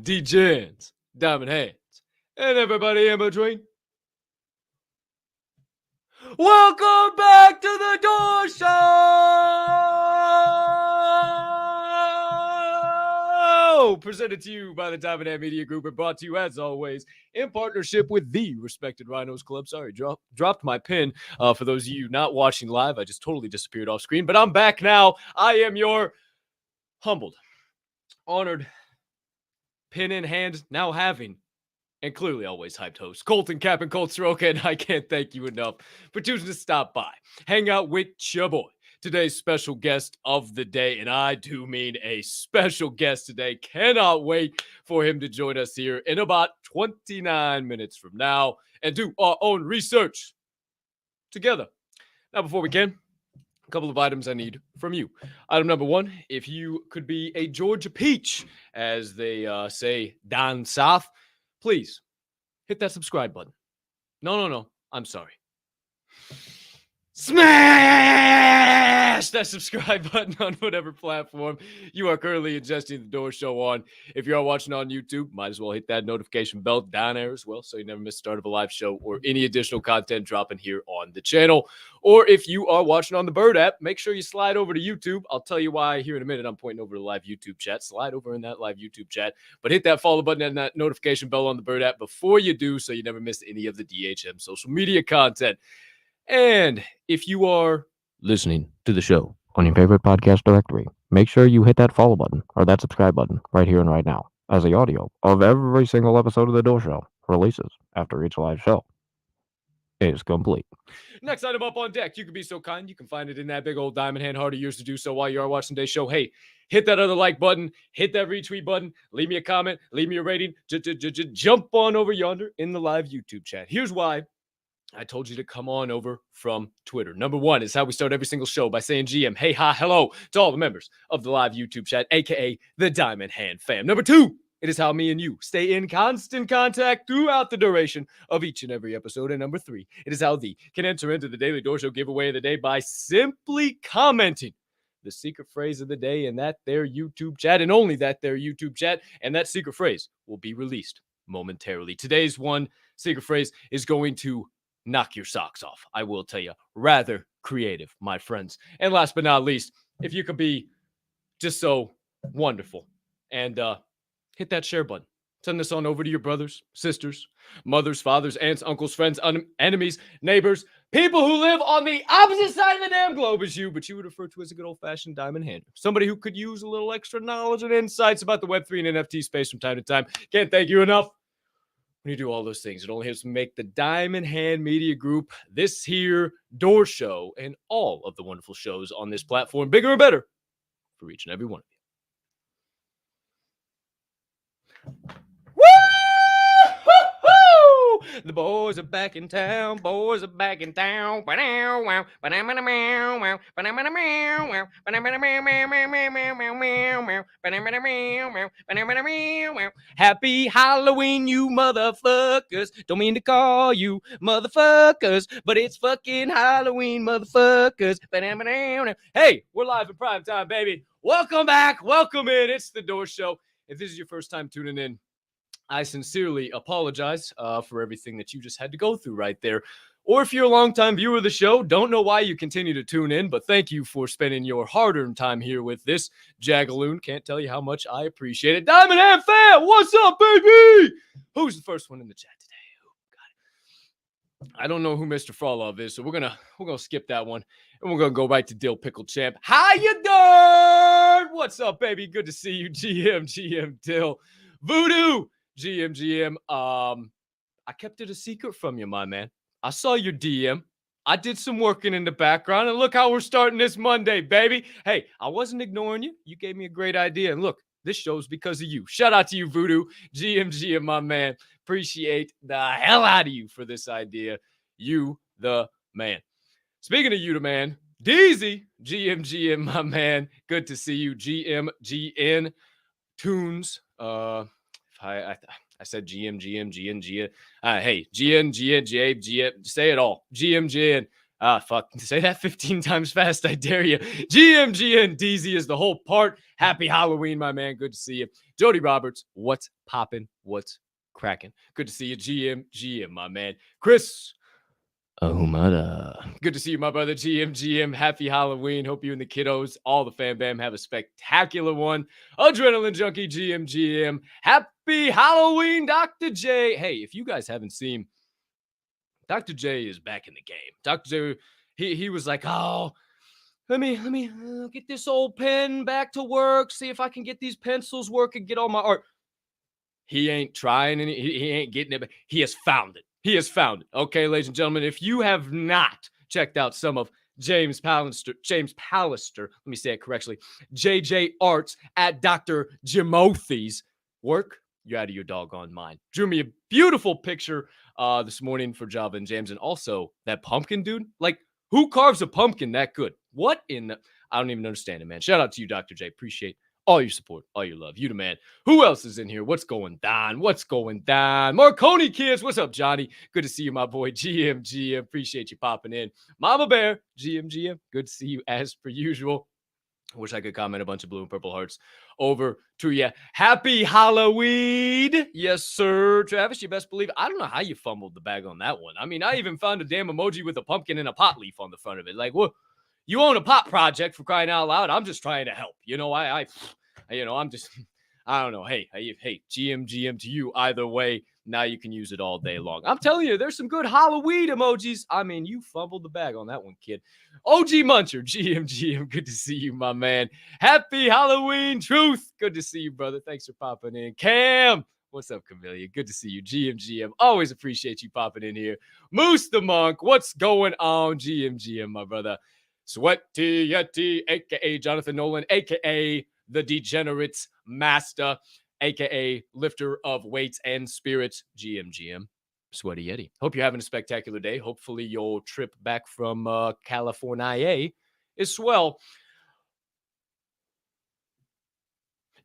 Degens, Diamond Hands, and everybody in between. Welcome back to the Door Show! Presented to you by the Diamond Hand Media Group and brought to you, as always, in partnership with the Respected Rhinos Club. Sorry, dropped my pin. For those of you not watching live, I just totally disappeared off screen, but I'm back now. I am your humbled, honored, pin in hand, now having, and clearly always hyped host, Colton Cap and Colt Soroka, and I can't thank you enough for choosing to stop by, hang out with your boy. Today's special guest of the day, and I do mean a special guest today. Cannot wait for him to join us here in about 29 minutes from now and do our own research together. Now, before we can, a couple of items I need from you. Item number one, if you could be a Georgia peach, as they say down south, please hit that subscribe button. No, I'm sorry. Smash that subscribe button on whatever platform you are currently ingesting the Door Show on. If you are watching on YouTube, might as well hit that notification bell down there as well so you never miss the start of a live show or any additional content dropping here on the channel. Or if you are watching on the Bird app, make sure you slide over to YouTube. I'll tell you why here in a minute. I'm pointing over to the live YouTube chat. Slide over in that live YouTube chat. But hit that follow button and that notification bell on the Bird app before you do so you never miss any of the DHM social media content. And if you are listening to the show on your favorite podcast directory, make sure you hit that follow button or that subscribe button right here and right now, as the audio of every single episode of The Door Show releases after each live show is complete. Next item up on deck, you can be so kind, you can find it in that big old diamond hand, hard of yours to do so while you are watching today's show. Hey, hit that other like button, hit that retweet button, leave me a comment, leave me a rating, jump on over yonder in the live YouTube chat. Here's why I told you to come on over from Twitter. Number one is how we start every single show by saying GM, hey, hi, hello to all the members of the live YouTube chat, aka the Diamond Hand fam. Number two, it is how me and you stay in constant contact throughout the duration of each and every episode. And number three, it is how thee can enter into the Daily Door Show giveaway of the day by simply commenting the secret phrase of the day in that there YouTube chat, and only that there YouTube chat, and that secret phrase will be released momentarily. Today's one secret phrase is going to knock your socks off. I will tell you, rather creative, my friends. And last but not least, if you could be just so wonderful and hit that share button. Send this on over to your brothers, sisters, mothers, fathers, aunts, uncles, friends, enemies, neighbors, people who live on the opposite side of the damn globe as you, but you would refer to as a good old-fashioned diamond hander. Somebody who could use a little extra knowledge and insights about the Web3 and NFT space from time to time. Can't thank you enough. When you do all those things, it only helps make the Diamond Hand Media Group, this here Door Show, and all of the wonderful shows on this platform bigger and better for each and every one of you. Woo! The boys are back in town. Boys are back in town. Happy Halloween, you motherfuckers. Don't mean to call you motherfuckers, but it's fucking Halloween, motherfuckers. Hey, we're live in prime time, baby. Welcome back. Welcome in. It's the Door Show. If this is your first time tuning in, I sincerely apologize for everything that you just had to go through right there. Or if you're a longtime viewer of the show, don't know why you continue to tune in, but thank you for spending your hard-earned time here with this Jagaloon. Can't tell you how much I appreciate it. Diamond Hand fam, what's up, baby? Who's the first one in the chat today? I don't know who Mr. Frolov is, so we're gonna skip that one, and we're gonna go right to Dill Pickle Champ. How you doing? What's up, baby? Good to see you, GM Dill. Voodoo, GM. I kept it a secret from you, my man. I saw your DM. I did some working in the background, and look how we're starting this Monday, baby. Hey, I wasn't ignoring you. You gave me a great idea, and look, this show's because of you. Shout out to you, Voodoo, GM, my man. Appreciate the hell out of you for this idea. You the man. Speaking of you the man, Deezy, GM, my man. Good to see you, GN Tunes. I said GN. Hey, GN, say it all. GN. Fuck. Say that 15 times fast. I dare you. GMGN DZ is the whole part. Happy Halloween, my man. Good to see you. Jody Roberts, what's popping? What's cracking? Good to see you. GM, my man. Chris. Good to see you, my brother. GM. Happy Halloween. Hope you and the kiddos, all the fam bam, have a spectacular one. Adrenaline Junkie, GM. Happy Halloween, Dr. J. Hey, if you guys haven't seen, Dr. J is back in the game. Dr. J, he was like, oh, let me get this old pen back to work, see if I can get these pencils working, get all my art. He ain't trying any, he ain't getting it, but he has found it. He has found it. Okay, ladies and gentlemen, if you have not checked out some of James Pallister, let me say it correctly, JJ Arts at Dr. Jimothy's work, you're out of your doggone mind. Drew me a beautiful picture this morning for Java and James, and also that pumpkin dude. Like, who carves a pumpkin that good? What in the, I don't even understand it, man. Shout out to you, Dr. J. Appreciate all your support, all your love. You the man. Who else is in here? What's going down? Marconi kids, what's up, Johnny? Good to see you, my boy. GM. Appreciate you popping in. Mama Bear, GM. Good to see you as per usual. I wish I could comment a bunch of blue and purple hearts over to you. Happy Halloween. Yes, sir. Travis, you best believe it. I don't know how you fumbled the bag on that one. I mean, I even found a damn emoji with a pumpkin and a pot leaf on the front of it. Like, what? You own a pot project, for crying out loud. I'm just trying to help. You know, I'm just, I don't know. Hey, GM to you. Either way, now you can use it all day long. I'm telling you, there's some good Halloween emojis. I mean, you fumbled the bag on that one, kid. OG Muncher, GM. Good to see you, my man. Happy Halloween, Truth. Good to see you, brother. Thanks for popping in. Cam. What's up, Camellia? Good to see you. GM. Always appreciate you popping in here. Moose the Monk. What's going on? GM, my brother. Sweaty Yeti, a.k.a. Jonathan Nolan, a.k.a. the Degenerates Master, a.k.a. lifter of weights and spirits, GM. Sweaty Yeti. Hope you're having a spectacular day. Hopefully your trip back from California is swell.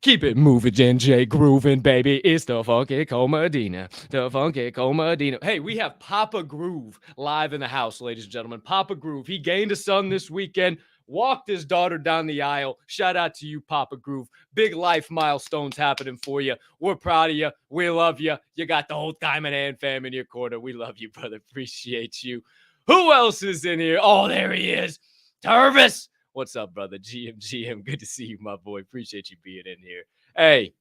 Keep it moving, J grooving, baby. It's the Funky Comedina. Hey, we have Papa Groove live in the house, ladies and gentlemen. Papa Groove. He gained a son this weekend, walked his daughter down the aisle. Shout out to you, Papa Groove. Big life milestones happening for you. We're proud of you. We love you. You got the whole Diamond Hand fam in your corner. We love you, brother. Appreciate you. Who else is in here? Oh, there he is. Tervis. What's up, brother? GM. Good to see you, my boy. Appreciate you being in here. Hey,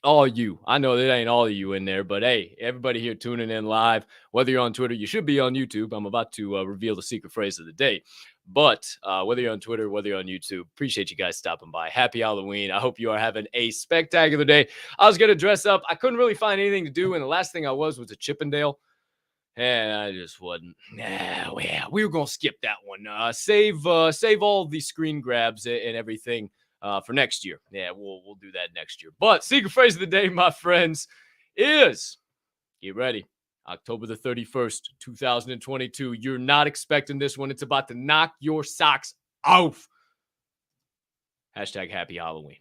all you. I know that ain't all of you in there, but hey, everybody here tuning in live, whether you're on Twitter, you should be on YouTube. I'm about to reveal the secret phrase of the day. But whether you're on Twitter, whether you're on YouTube, appreciate you guys stopping by. Happy Halloween. I hope you are having a spectacular day. I was going to dress up. I couldn't really find anything to do, and the last thing I was a Chippendale. And I just wasn't. We were gonna skip that one. Save all the screen grabs and everything for next year. Yeah, we'll do that next year. But secret phrase of the day, my friends, is get ready. October the 31st, 2022. You're not expecting this one. It's about to knock your socks off. Hashtag Happy Halloween.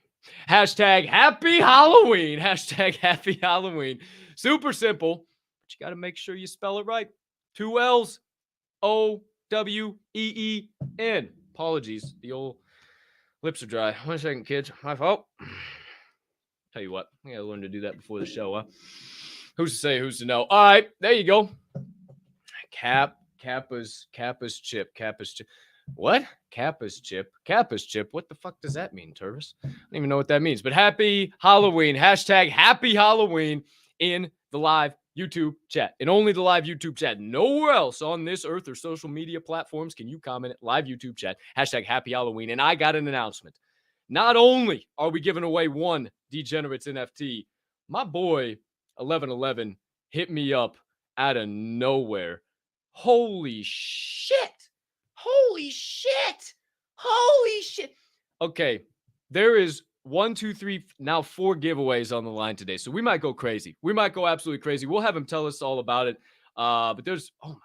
Hashtag Happy Halloween. Hashtag Happy Halloween. Super simple. But you got to make sure you spell it right. 2 L's, O-W-E-E-N. Apologies. The old lips are dry. 1 second, kids. My fault. Tell you what, I got to learn to do that before the show, huh? Who's to say, who's to know? All right, there you go. Kappa's chip. What? Kappa's chip. What the fuck does that mean, Tervis? I don't even know what that means. But happy Halloween. Hashtag Happy Halloween in the live YouTube chat. And only the live YouTube chat. Nowhere else on this earth or social media platforms can you comment live YouTube chat. Hashtag Happy Halloween. And I got an announcement. Not only are we giving away one Degenerates NFT, my boy 11eleven hit me up out of nowhere. Holy shit. Okay, there is 1, 2, 3, now 4 giveaways on the line today. So we might go crazy. We might go absolutely crazy. We'll have him tell us all about it. But there's, oh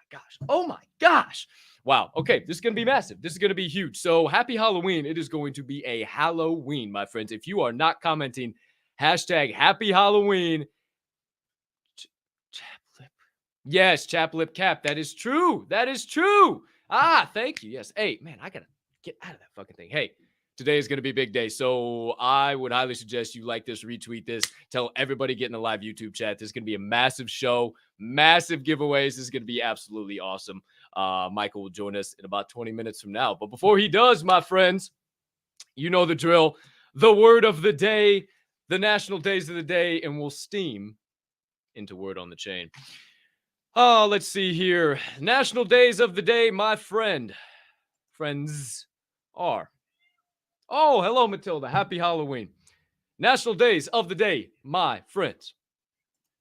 my gosh. Wow. Okay, this is going to be massive. This is going to be huge. So happy Halloween. It is going to be a Halloween, my friends. If you are not commenting, hashtag Happy Halloween. Chap lip. Yes, chap lip cap. That is true. Thank you. Yes. Hey, man, I gotta get out of that fucking thing. Hey, today is gonna be a big day, so I would highly suggest you like this, retweet this, tell everybody get in the live YouTube chat. There's gonna be a massive show, massive giveaways. This is gonna be absolutely awesome. Michael will join us in about 20 minutes from now. But before he does, my friends, you know the drill. The word of the day, the national days of the day, and we'll steam into word on the chain. Oh, let's see here. National days of the day, my friends are. Oh, hello, Matilda. Happy Halloween. National days of the day, my friends.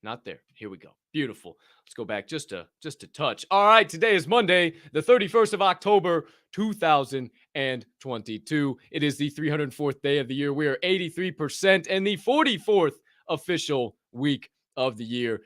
Not there. Here we go. Beautiful. Let's go back just a touch. All right, today is Monday, the 31st of October, 2022. It is the 304th day of the year. We are 83% and the 44th official week of the year.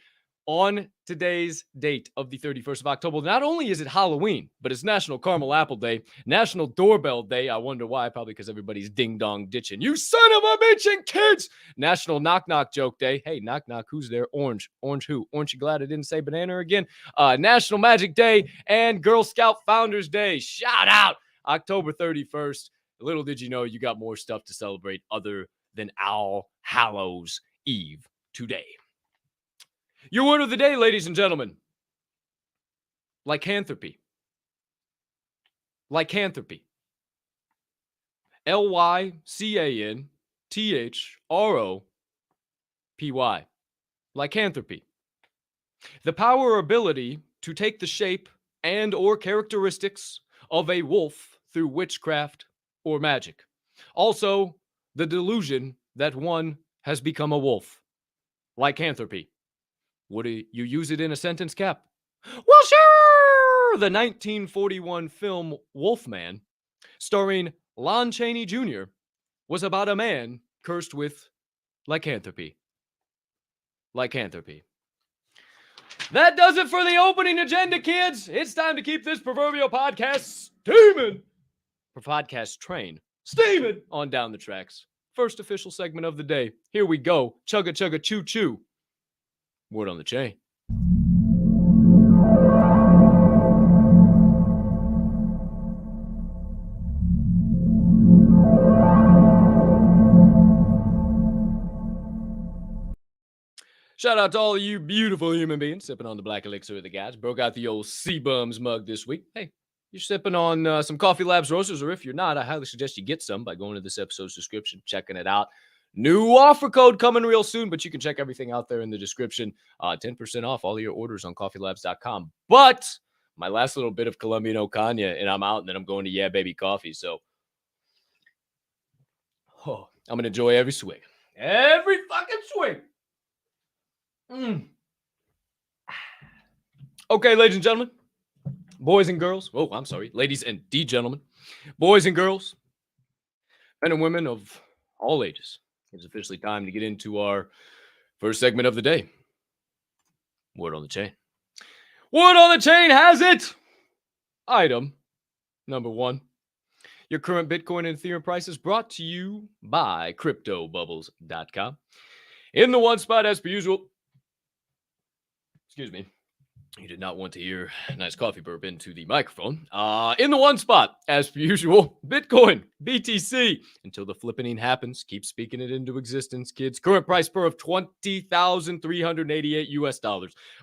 On today's date of the 31st of October, not only is it Halloween, but it's National Caramel Apple Day, National Doorbell Day. I wonder why. Probably because everybody's ding-dong ditching. You son of a bitch and kids! National Knock Knock Joke Day. Hey, knock knock, who's there? Orange. Orange who? Orange, you glad I didn't say banana again? National Magic Day and Girl Scout Founders Day. Shout out! October 31st. Little did you know you got more stuff to celebrate other than All Hallows Eve today. Your word of the day, ladies and gentlemen. Lycanthropy. Lycanthropy. Lycanthropy. Lycanthropy. The power or ability to take the shape and or characteristics of a wolf through witchcraft or magic. Also, the delusion that one has become a wolf. Lycanthropy. Would you use it in a sentence, Cap? Well, sure! The 1941 film Wolfman, starring Lon Chaney Jr., was about a man cursed with lycanthropy. Lycanthropy. That does it for the opening agenda, kids. It's time to keep this proverbial podcast steaming. For podcast train, steaming on down the tracks. First official segment of the day. Here we go. Chugga chugga choo choo. Word on the chain. Shout out to all of you beautiful human beings sipping on the black elixir of the gods. Broke out the old C-Bums mug this week. Hey, you're sipping on some Coffee Labs Roasters, or if you're not, I highly suggest you get some by going to this episode's description, checking it out. New offer code coming real soon, but you can check everything out there in the description. 10% off all of your orders on coffeelabs.com. But my last little bit of Colombian Ocaña, and I'm out, and then I'm going to Yeah Baby Coffee. So I'm going to enjoy every swig. Every fucking swig. Okay, ladies and gentlemen, boys and girls. Oh, I'm sorry. Ladies and gentlemen, boys and girls, men and women of all ages. It's officially time to get into our first segment of the day. Word on the chain. Word on the chain has it. Item number one. Your current Bitcoin and Ethereum prices brought to you by CryptoBubbles.com. In the one spot, as per usual. Excuse me. You did not want to hear a nice coffee burp into the microphone. In the one spot, as per usual, Bitcoin, BTC. Until the flippening happens, keep speaking it into existence, kids. Current price per of $20,388 US.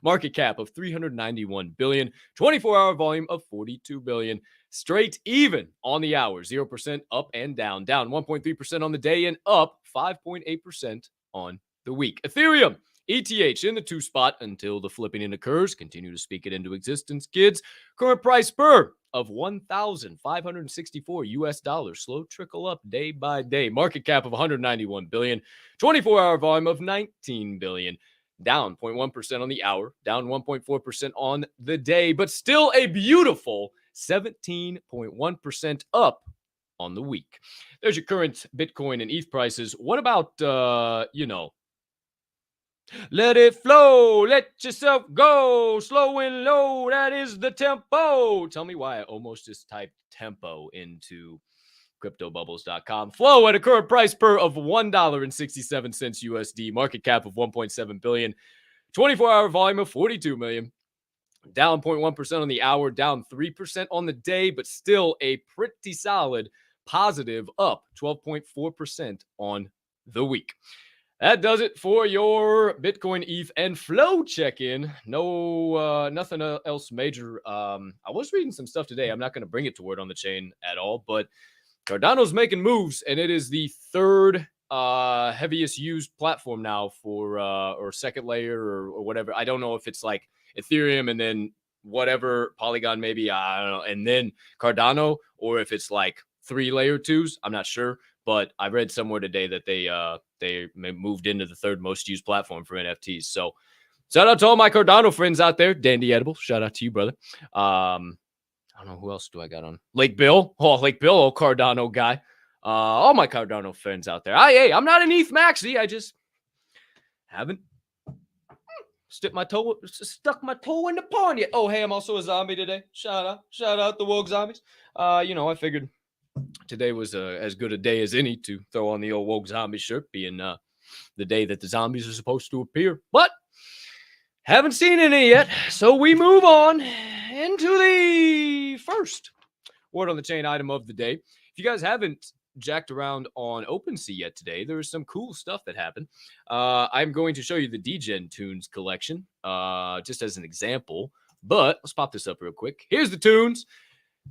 Market cap of $391 billion. 24-hour volume of 42 billion. Straight even on the hour. 0% up and down. Down 1.3% on the day and up 5.8% on the week. Ethereum. ETH in the two spot until the flipping occurs. Continue to speak it into existence, kids. Current price per of $1,564 US. Slow trickle up day by day. Market cap of 191 billion. 24-hour volume of 19 billion. Down 0.1% on the hour. Down 1.4% on the day. But still a beautiful 17.1% up on the week. There's your current Bitcoin and ETH prices. What about, let it flow, let yourself go, slow and low, that is the tempo. Tell me why I almost just typed tempo into CryptoBubbles.com. Flow at a current price per of $1.67 USD, market cap of 1.7 billion, 24-hour volume of 42 million. down 0.1% on the hour, down 3% on the day, but still a pretty solid positive, up 12.4% on the week. That does it for your Bitcoin, ETH, and Flow check-in. No, nothing else major. I was reading some stuff today. I'm not going to bring it to Word on the Chain at all, but Cardano's making moves, and it is the third heaviest used platform now for or second layer or whatever. I don't know if it's like Ethereum and then whatever Polygon, maybe, I don't know, and then Cardano, or if it's like 3 layer 2s. I'm not sure, but I read somewhere today that they moved into the third most used platform for NFTs. So shout out to all my Cardano friends out there. Dandy Edible, shout out to you, brother. I don't know who else do I got on. Lake Bill, Cardano guy. All my Cardano friends out there. I'm not an ETH maxi. I just haven't stuck my toe in the pond yet. Oh, hey, I'm also a zombie today. Shout out the woke zombies. I figured today was as good a day as any to throw on the old woke zombie shirt, being the day that the zombies are supposed to appear. But haven't seen any yet, so we move on into the first Word on the Chain item of the day. If you guys haven't jacked around on OpenSea yet today, there is some cool stuff that happened. I'm going to show you the Degen Tunes collection, just as an example. But let's pop this up real quick. Here's the tunes.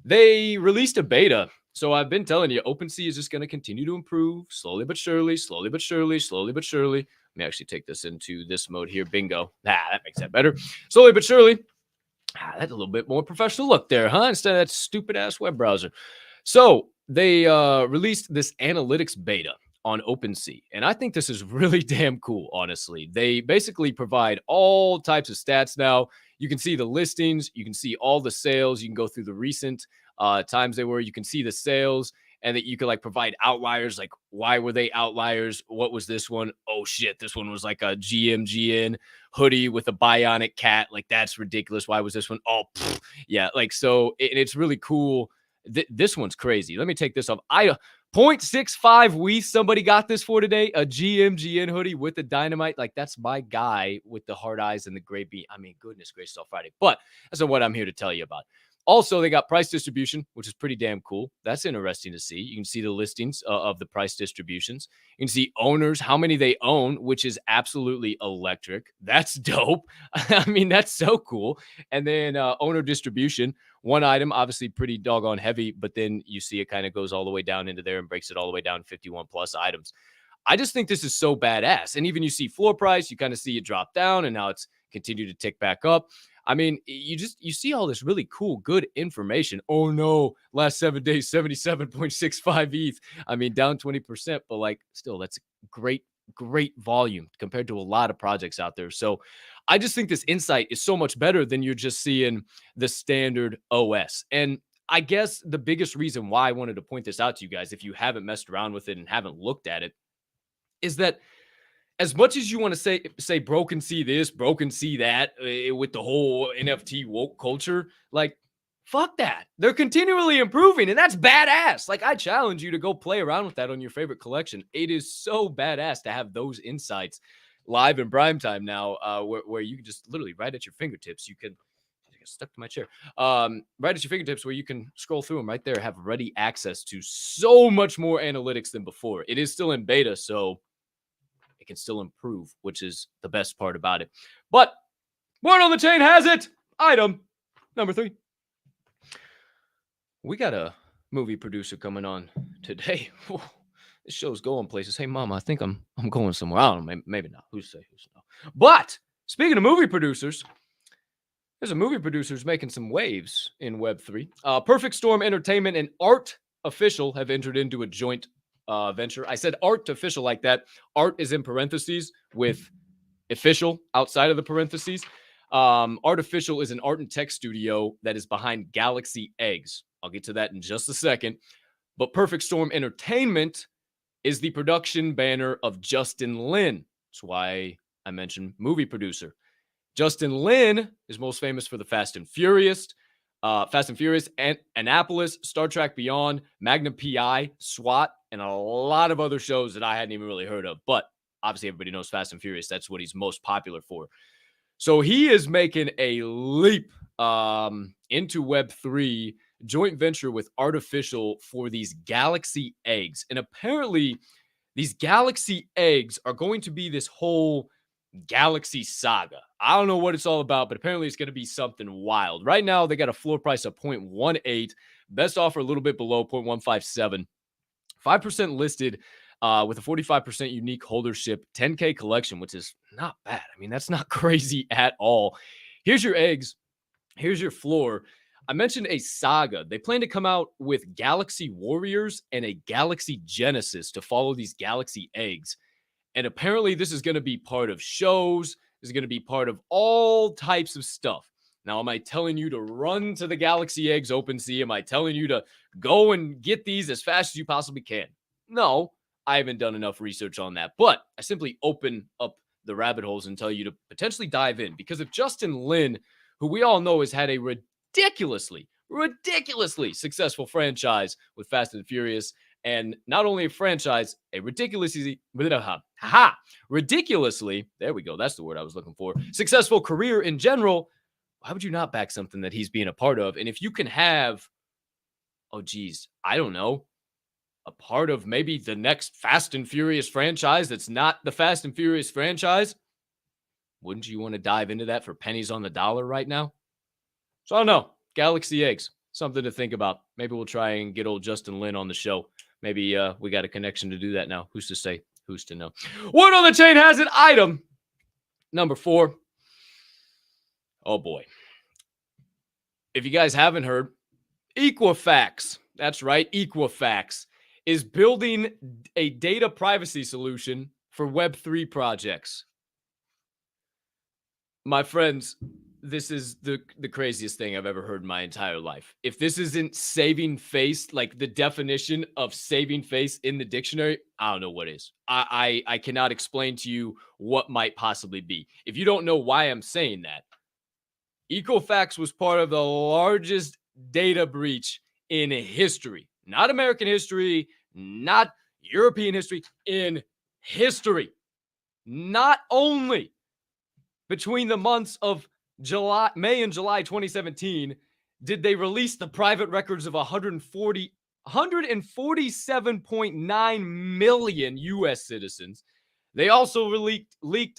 They released a beta. So I've been telling you, OpenSea is just going to continue to improve slowly but surely, slowly but surely, slowly but surely. Let me actually take this into this mode here. Bingo. That makes that better. Slowly but surely. That's a little bit more professional look there, huh? Instead of that stupid ass web browser. So they released this analytics beta on OpenSea. And I think this is really damn cool, honestly. They basically provide all types of stats now. You can see the listings. You can see all the sales. You can go through the recent times they were. You can see the sales, and that you could like provide outliers. Like, why were they outliers? What was this one? Oh shit, this one was like a GMGN hoodie with a bionic cat. Like, that's ridiculous. Why was this one? Oh, yeah. Like, so it's really cool. This one's crazy. Let me take this off. 0.65 WETH somebody got this for today. A GMGN hoodie with the dynamite. Like, that's my guy with the hard eyes and the gray beat. I mean, goodness gracious all Friday. But that's not what I'm here to tell you about. Also, they got price distribution, which is pretty damn cool. That's interesting to see. You can see the listings of the price distributions. You can see owners, how many they own, which is absolutely electric. That's dope. I mean, that's so cool. And then owner distribution, one item, obviously pretty doggone heavy, but then you see it kind of goes all the way down into there and breaks it all the way down 51 plus items. I just think this is so badass. And even you see floor price, you kind of see it drop down, and now it's continued to tick back up. I mean, you see all this really cool, good information. Oh no, last 7 days, 77.65 ETH. I mean, down 20%, but like still, that's great volume compared to a lot of projects out there. So I just think this insight is so much better than you're just seeing the standard OS. And I guess the biggest reason why I wanted to point this out to you guys, if you haven't messed around with it and haven't looked at it, is that as much as you want to say broken see this, broken see that, with the whole NFT woke culture, like, fuck that. They're continually improving, and that's badass. Like, I challenge you to go play around with that on your favorite collection. It is so badass to have those insights live in prime time now, where you can just literally right at your fingertips. You can get stuck to my chair. Right at your fingertips, where you can scroll through them right there, have ready access to so much more analytics than before. It is still in beta, so it can still improve, which is the best part about it. But Word on the Chain has it. Item number 3. We got a movie producer coming on today. This show's going places. Hey, Mama, I think I'm going somewhere. I don't know. Maybe not. Who's say? But speaking of movie producers, there's a movie producer's making some waves in Web3. Perfect Storm Entertainment and Art Official have entered into a joint venture. I said art official like that. Art is in parentheses with official outside of the parentheses. Artificial is an art and tech studio that is behind Galaxy Eggs. I'll get to that in just a second. But Perfect Storm Entertainment is the production banner of Justin Lin. That's why I mentioned movie producer. Justin Lin is most famous for the Fast and Furious, and Annapolis, Star Trek Beyond, Magnum PI, SWAT, and a lot of other shows that I hadn't even really heard of. But obviously everybody knows Fast and Furious. That's what he's most popular for. So he is making a leap into Web3, joint venture with Artificial for these galaxy eggs. And apparently, these galaxy eggs are going to be this whole galaxy saga. I don't know what it's all about, but apparently it's going to be something wild. Right now, they got a floor price of 0.18. Best offer a little bit below 0.157. 5% listed with a 45% unique holdership, 10K collection, which is not bad. I mean, that's not crazy at all. Here's your eggs. Here's your floor. I mentioned a saga. They plan to come out with Galaxy Warriors and a Galaxy Genesis to follow these Galaxy eggs. And apparently this is going to be part of shows. This is going to be part of all types of stuff. Now, am I telling you to run to the Galaxy Eggs OpenSea? Am I telling you to go and get these as fast as you possibly can? No, I haven't done enough research on that. But I simply open up the rabbit holes and tell you to potentially dive in. Because if Justin Lin, who we all know has had a ridiculously successful franchise with Fast and Furious, and not only a franchise, a ridiculously, there we go, that's the word I was looking for, successful career in general, why would you not back something that he's being a part of? And if you can have, I don't know, a part of maybe the next Fast and Furious franchise that's not the Fast and Furious franchise, wouldn't you want to dive into that for pennies on the dollar right now? So I don't know. Galaxy Eggs, something to think about. Maybe we'll try and get old Justin Lin on the show. Maybe we got a connection to do that now. Who's to say? Who's to know? Word on the chain has an item. Number 4. Oh, boy. If you guys haven't heard, Equifax, that's right, Equifax, is building a data privacy solution for Web3 projects. My friends, this is the craziest thing I've ever heard in my entire life. If this isn't saving face, like the definition of saving face in the dictionary, I don't know what is. I cannot explain to you what might possibly be. If you don't know why I'm saying that, Equifax was part of the largest data breach in history. Not American history, not European history, in history. Not only between the months of May and July 2017 did they release the private records of 147.9 million U.S. citizens. They also leaked the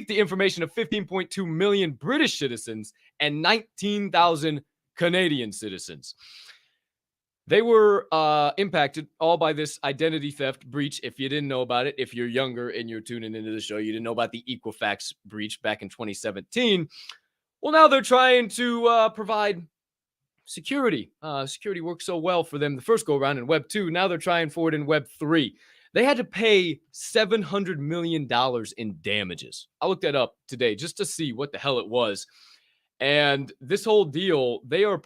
information of 15.2 million British citizens and 19,000 Canadian citizens. They were impacted all by this identity theft breach. If you didn't know about it, if you're younger and you're tuning into the show, you didn't know about the Equifax breach back in 2017. Well, now they're trying to provide security. Security worked so well for them the first go around in Web 2. Now they're trying for it in Web 3. They had to pay $700 million in damages. I looked that up today just to see what the hell it was. And this whole deal, they are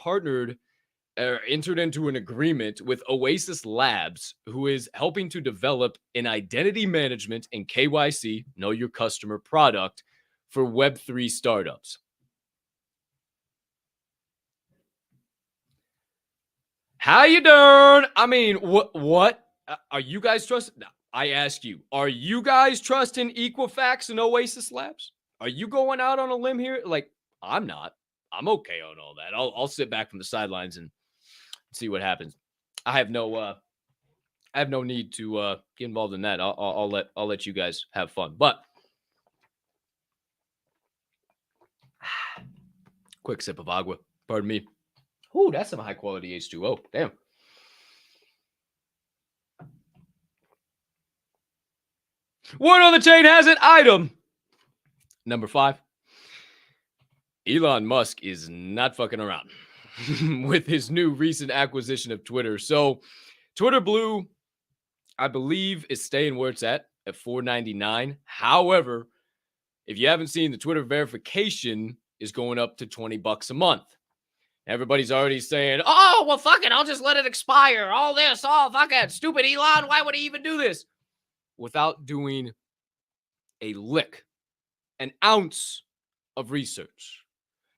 entered into an agreement with Oasis Labs, who is helping to develop an identity management and KYC, know your customer product, for Web3 startups. How you doing? I mean, what? Are you guys trusting? I ask you, are you guys trusting Equifax and Oasis Labs? Are you going out on a limb here? Like, I'm not. I'm okay on all that. I'll sit back from the sidelines and see what happens. I have no need to get involved in that. I'll let you guys have fun. But quick sip of agua. Pardon me. Ooh, that's some high quality H2O. Damn. Word on the chain has an item. Number 5. Elon Musk is not fucking around with his new recent acquisition of Twitter. So Twitter Blue, I believe, is staying where it's at $4.99. However, if you haven't seen, the Twitter verification is going up to $20 a month. Everybody's already saying, oh, well, fuck it, I'll just let it expire. All this, oh, fuck it. Stupid Elon, why would he even do this? Without doing a lick, an ounce of research.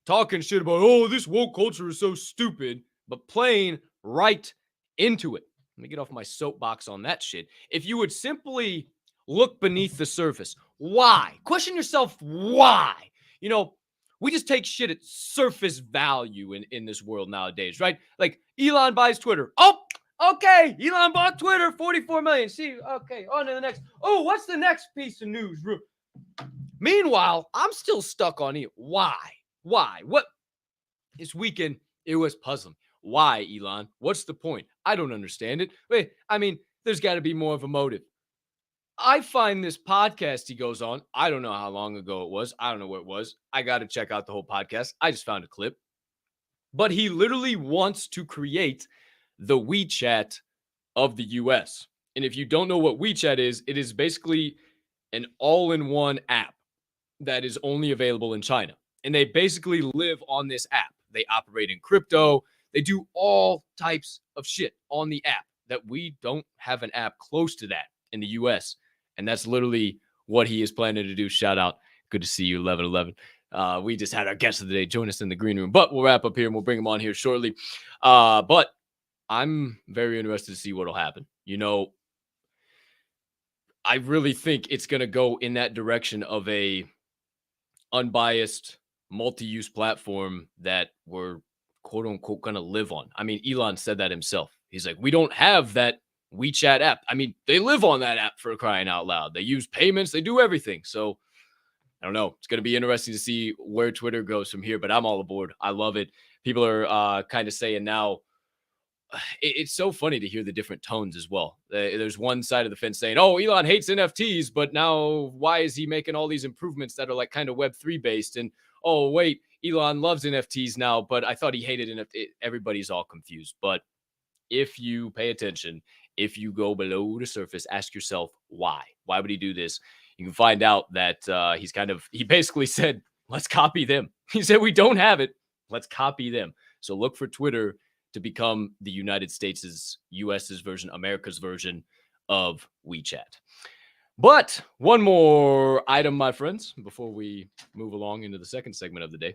Talking shit about, oh, this woke culture is so stupid, but playing right into it. Let me get off my soapbox on that shit. If you would simply look beneath the surface, why? Question yourself, why? You know, we just take shit at surface value in this world nowadays, right? Like Elon buys Twitter. Oh, okay. Elon bought Twitter, 44 million. See, okay, on to the next. Oh, what's the next piece of news? Meanwhile, I'm still stuck on it. Why? What? This weekend, it was puzzling. Why, Elon? What's the point? I don't understand it. Wait, I mean, there's got to be more of a motive. I find this podcast he goes on. I don't know how long ago it was. I don't know what it was. I got to check out the whole podcast. I just found a clip. But he literally wants to create the WeChat of the US. And if you don't know what WeChat is, it is basically an all-in-one app that is only available in China. And they basically live on this app. They operate in crypto. They do all types of shit on the app that we don't have an app close to that in the US. And that's literally what he is planning to do. Shout out. Good to see you, 11eleven. We just had our guest of the day join us in the green room, but we'll wrap up here and we'll bring him on here shortly. But I'm very interested to see what will happen. You know, I really think it's going to go in that direction of a unbiased multi-use platform that we're quote unquote going to live on. I mean, Elon said that himself. He's like, we don't have that WeChat app. I mean, they live on that app for crying out loud. They use payments. They do everything. So I don't know. It's going to be interesting to see where Twitter goes from here, but I'm all aboard. I love it. People are kind of saying now, it's so funny to hear the different tones as well. There's one side of the fence saying, oh, Elon hates NFTs, but now why is he making all these improvements that are like kind of Web3 based? And, oh, wait, Elon loves NFTs now, but I thought he hated NFT. Everybody's all confused. But if you pay attention, if you go below the surface, ask yourself why. Why would he do this? You can find out that he basically said, let's copy them. He said, we don't have it. Let's copy them. So look for Twitter to become the United States' US's version, America's version of WeChat. But one more item, my friends, before we move along into the second segment of the day.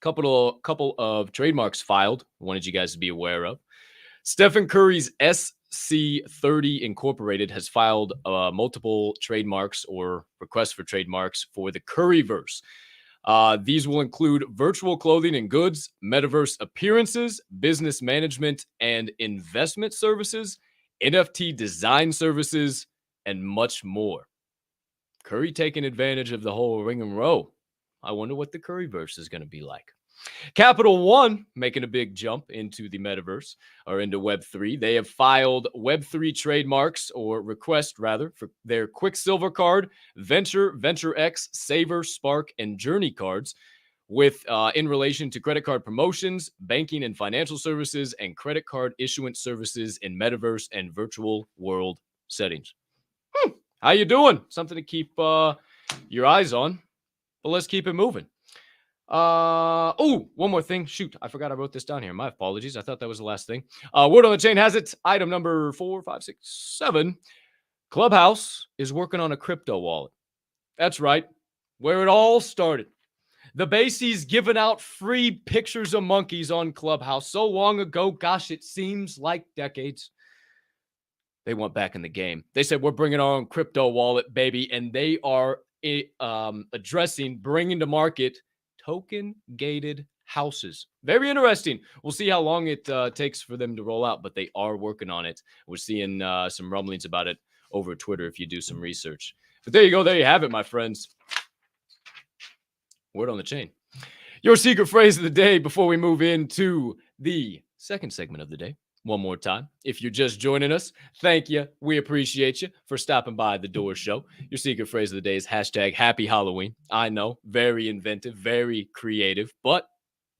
Couple of trademarks filed. I wanted you guys to be aware of. Stephen Curry's SC30 Incorporated has filed multiple trademarks or requests for trademarks for the Curryverse. These will include virtual clothing and goods, metaverse appearances, business management and investment services, NFT design services, and much more. Curry taking advantage of the whole ring and row. I wonder what the Curryverse is going to be like. Capital One making a big jump into the metaverse or into Web3. They have filed Web3 trademarks or request rather for their Quicksilver card, Venture, VentureX, Saver, Spark, and Journey cards with in relation to credit card promotions, banking and financial services, and credit card issuance services in metaverse and virtual world settings. How you doing? Something to keep your eyes on, but let's keep it moving. One more thing. Shoot, I forgot I wrote this down here. My apologies. I thought that was the last thing. Word on the chain has it. Item number 4, 5, 6, 7. Clubhouse is working on a crypto wallet. That's right. Where it all started. The Bases giving out free pictures of monkeys on Clubhouse so long ago. Gosh, it seems like decades. They went back in the game. They said, we're bringing our own crypto wallet, baby. And they are bringing to market token-gated houses. Very interesting. We'll see how long it takes for them to roll out, but they are working on it. We're seeing some rumblings about it over Twitter if you do some research. But there you go. There you have it, my friends. Word on the chain. Your secret phrase of the day before we move into the second segment of the day. One more time. If you're just joining us, thank you. We appreciate you for stopping by the Door Show. Your secret phrase of the day is hashtag Happy Halloween. I know, very inventive, very creative, but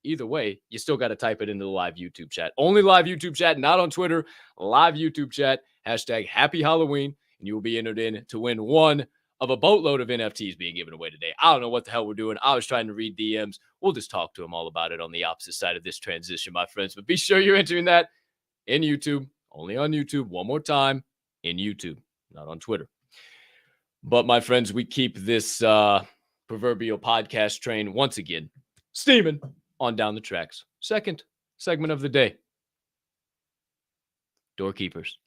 either way, you still got to type it into the live YouTube chat. Only live YouTube chat, not on Twitter. Live YouTube chat, hashtag Happy Halloween, and you will be entered in to win one of a boatload of NFTs being given away today. I don't know what the hell we're doing. I was trying to read DMs. We'll just talk to them all about it on the opposite side of this transition, my friends. But be sure you're entering that in YouTube, only on YouTube, one more time, in YouTube, not on Twitter. But my friends, we keep this proverbial podcast train once again steaming on down the tracks. Second segment of the day. Doorkeepers.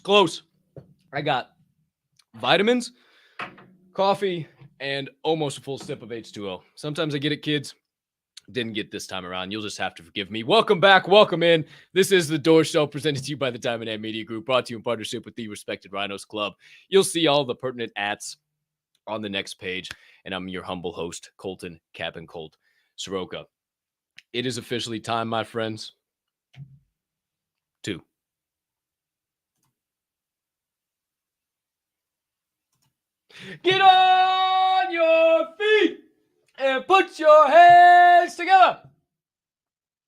It's close. I got vitamins, coffee, and almost a full sip of H2O. Sometimes I get it, kids. Didn't get this time around. You'll just have to forgive me. Welcome back. Welcome in. This is The Door Show, presented to you by the Diamond Hand Media Group, brought to you in partnership with the Respected Rhinos Club. You'll see all the pertinent ats on the next page, and I'm your humble host, Colton Cap'n Colt Soroka. It is officially time, my friends, to get on your feet and put your hands together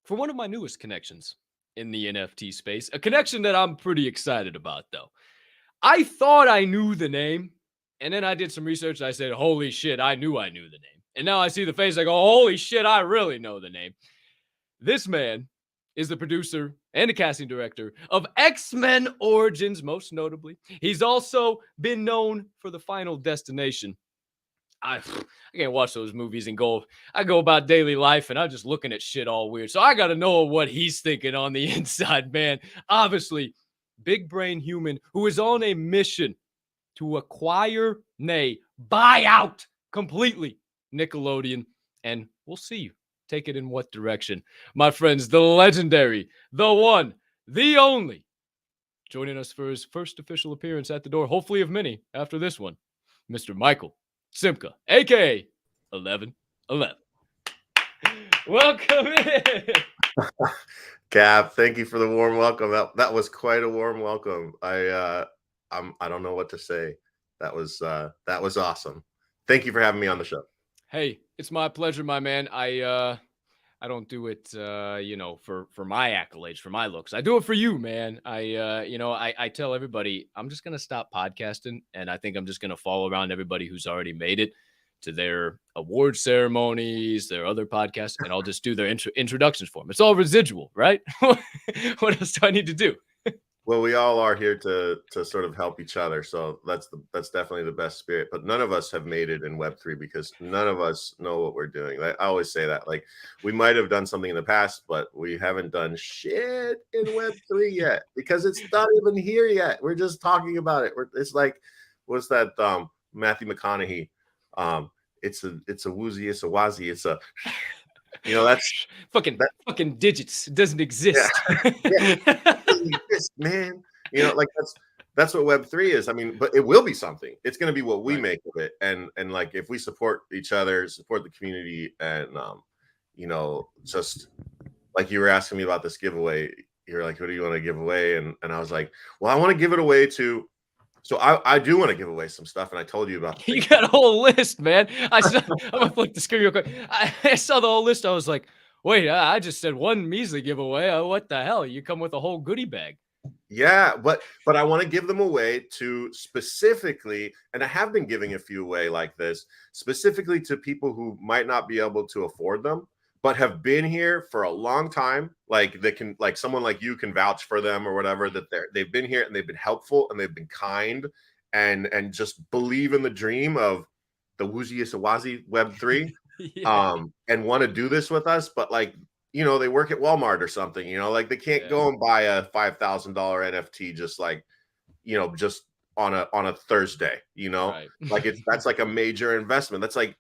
for one of my newest connections in the NFT space. A connection that I'm pretty excited about, though. I thought I knew the name, and then I did some research. And I said, holy shit, I knew the name. And now I see the face. I go, holy shit, I really know the name. This man is the producer and the casting director of X-Men Origins, most notably. He's also been known for The Final Destination. I can't watch those movies and I go about daily life and I'm just looking at shit all weird. So I got to know what he's thinking on the inside, man. Obviously, big brain human who is on a mission to acquire, buy out completely Nickelodeon. And we'll see. Take it in what direction. My friends, the legendary, the one, the only, joining us for his first official appearance at the door, hopefully of many after this one, Mr. Mychal Simka, a.k.a. 11eleven. Welcome in. Cap, thank you for the warm welcome. That was quite a warm welcome. I don't know what to say. That was awesome. Thank you for having me on the show. Hey, it's my pleasure, my man. I don't do it, for my accolades, for my looks. I do it for you, man. I tell everybody I'm just going to stop podcasting, and I think I'm just going to follow around everybody who's already made it to their award ceremonies, their other podcasts, and I'll just do their introductions for them. It's all residual, right? What else do I need to do? Well, we all are here to sort of help each other. So that's definitely the best spirit. But none of us have made it in Web3 because none of us know what we're doing. I always say that. Like, we might have done something in the past, but we haven't done shit in Web3 yet because it's not even here yet. We're just talking about it. It's like, what's that Matthew McConaughey? It's a woozy, it's a wazi, it's a... that's fucking digits. It doesn't exist. Yeah. It doesn't exist, man. That's what Web3 is. I mean, but it will be something. It's going to be what we make of it. And like, if we support each other, support the community, and just like you were asking me about this giveaway, you're like, what do you want to give away? And I was like, well, I want to give it away to... So I do want to give away some stuff, and I told you about. You got a whole list, man. I'm gonna flick the screen real quick. I saw the whole list. I was like, wait, I just said one measly giveaway. What the hell? You come with a whole goodie bag. Yeah, but I want to give them away to specifically, and I have been giving a few away like this, specifically to people who might not be able to afford them, but have been here for a long time. Like, they can, like, someone like you can vouch for them or whatever, that they've been here and they've been helpful and they've been kind and just believe in the dream of the Woozy Isawazi Web3. Yeah. And want to do this with us, but like, they work at Walmart or something, like they can't go and buy a $5,000 NFT just like, just on a Thursday, right. Like that's like a major investment. That's like,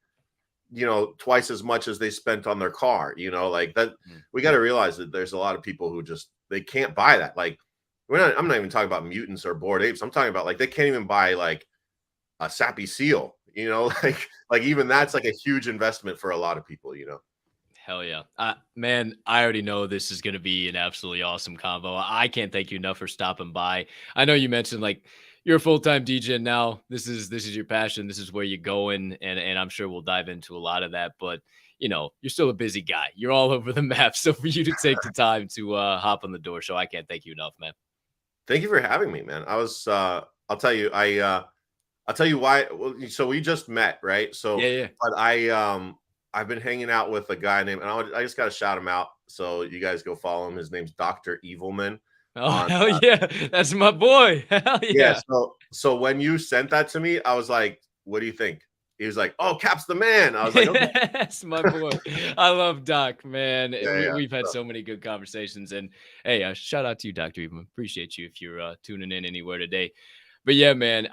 twice as much as they spent on their car, like that. We got to realize that there's a lot of people who just, they can't buy that. Like, I'm not even talking about mutants or bored apes. I'm talking about, like, they can't even buy like a sappy seal, like even that's like a huge investment for a lot of people, Hell yeah. Man, I already know this is going to be an absolutely awesome combo. I can't thank you enough for stopping by. I know you mentioned, like, you're a full-time DJ now. This is your passion. This is where you're going. And I'm sure we'll dive into a lot of that, but you're still a busy guy. You're all over the map. So for you to take the time to hop on the Door Show, I can't thank you enough, man. Thank you for having me, man. I'll tell you, I'll tell you why. Well, so we just met, right? So yeah. But I've been hanging out with a guy named, and I just got to shout him out. So you guys go follow him. His name's Dr. Evilman. Oh, hell yeah. That's my boy. Hell yeah. Yeah. So when you sent that to me, I was like, what do you think? He was like, "Oh, Cap's the man." I was like, "Okay." That's my boy. I love Doc, man. Yeah. We've had so many good conversations. And hey, shout out to you, Dr. Evelyn. Appreciate you if you're tuning in anywhere today. But yeah, man,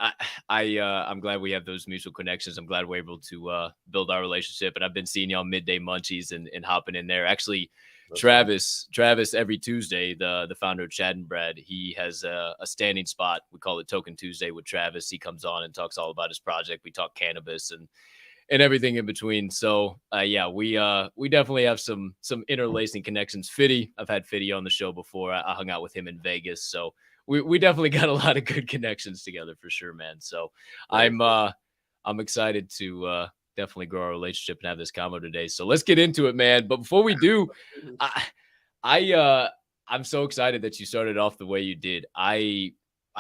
I'm glad we have those mutual connections. I'm glad we're able to build our relationship. And I've been seeing y'all midday munchies and hopping in there. Actually, That's Travis, every Tuesday, the founder of Chad and Brad, he has a standing spot. We call it Token Tuesday with Travis. He comes on and talks all about his project. We talk cannabis and everything in between. So yeah, we definitely have some interlacing connections. Fitty, I've had Fitty on the show before. I hung out with him in Vegas. So we definitely got a lot of good connections together for sure, man. So I'm excited to definitely grow our relationship and have this combo today. So let's get into it, man. But before we do, I'm so excited that you started off the way you did. I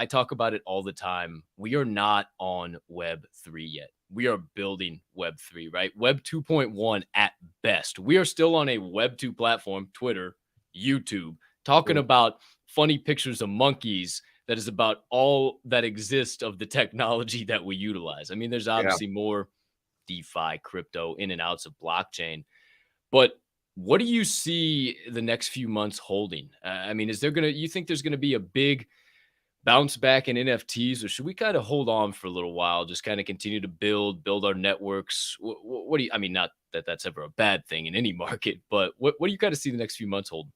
talk about it all the time. We are not on Web3 yet. We are building Web3, right? Web 2.1 at best. We are still on a Web 2 platform, Twitter, YouTube, talking about funny pictures of monkeys. That is about all that exists of the technology that we utilize. I mean, there's obviously more DeFi, crypto, in and outs of blockchain. But what do you see the next few months holding? I mean, you think there's going to be a big bounce back in NFTs, or should we kind of hold on for a little while, just kind of continue to build our networks? What do you, I mean, not that that's ever a bad thing in any market, but what do you kind of see the next few months hold?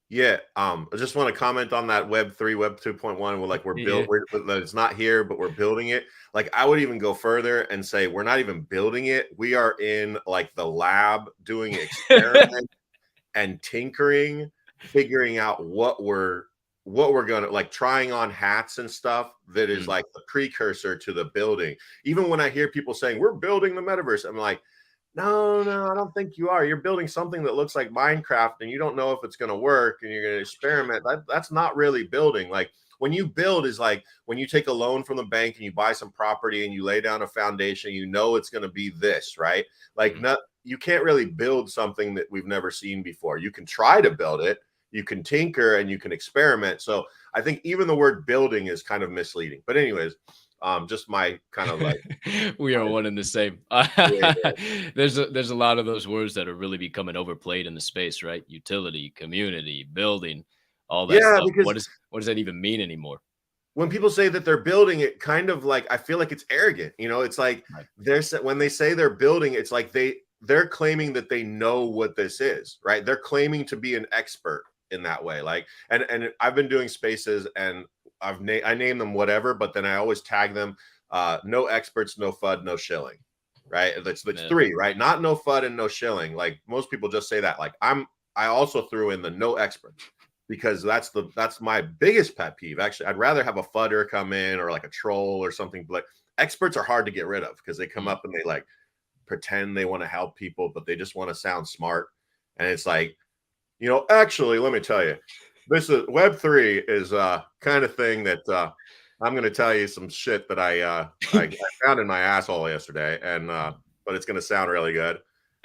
Yeah, I just want to comment on that Web3, Web 2.1. It's not here, but we're building it. Like, I would even go further and say we're not even building it. We are in like the lab doing experiments and tinkering, figuring out what we're gonna like, trying on hats and stuff that is like the precursor to the building. Even when I hear people saying we're building the metaverse, I'm like, no, I don't think you are. You're building something that looks like Minecraft and you don't know if it's going to work and you're going to experiment. That's not really building. Like, when you build is like when you take a loan from the bank and you buy some property and you lay down a foundation, you know it's going to be this, right? Like, you can't really build something that we've never seen before. You can try to build it, you can tinker, and you can experiment. So I think even the word building is kind of misleading. But anyways, just my kind of like we are one and the same. There's a lot of those words that are really becoming overplayed in the space, right? Utility, community, building, all that stuff. Because what does that even mean anymore? When people say that they're building it, kind of like, I feel like it's arrogant. You know, it's like when they say they're building, it's like they're claiming that they know what this is, right? They're claiming to be an expert in that way. Like, and I've been doing spaces and I name them whatever, but then I always tag them no experts, no FUD, no shilling, right? That's three, right? Not no FUD and no shilling. Like, most people just say that. Like, I also threw in the no experts because that's my biggest pet peeve. Actually, I'd rather have a FUDder come in or like a troll or something. But experts are hard to get rid of because they come up and they like pretend they want to help people, but they just want to sound smart. And it's like, you know, actually, let me tell you, this is Web3 is kind of thing that I'm going to tell you some shit that I found in my asshole yesterday, and but it's going to sound really good.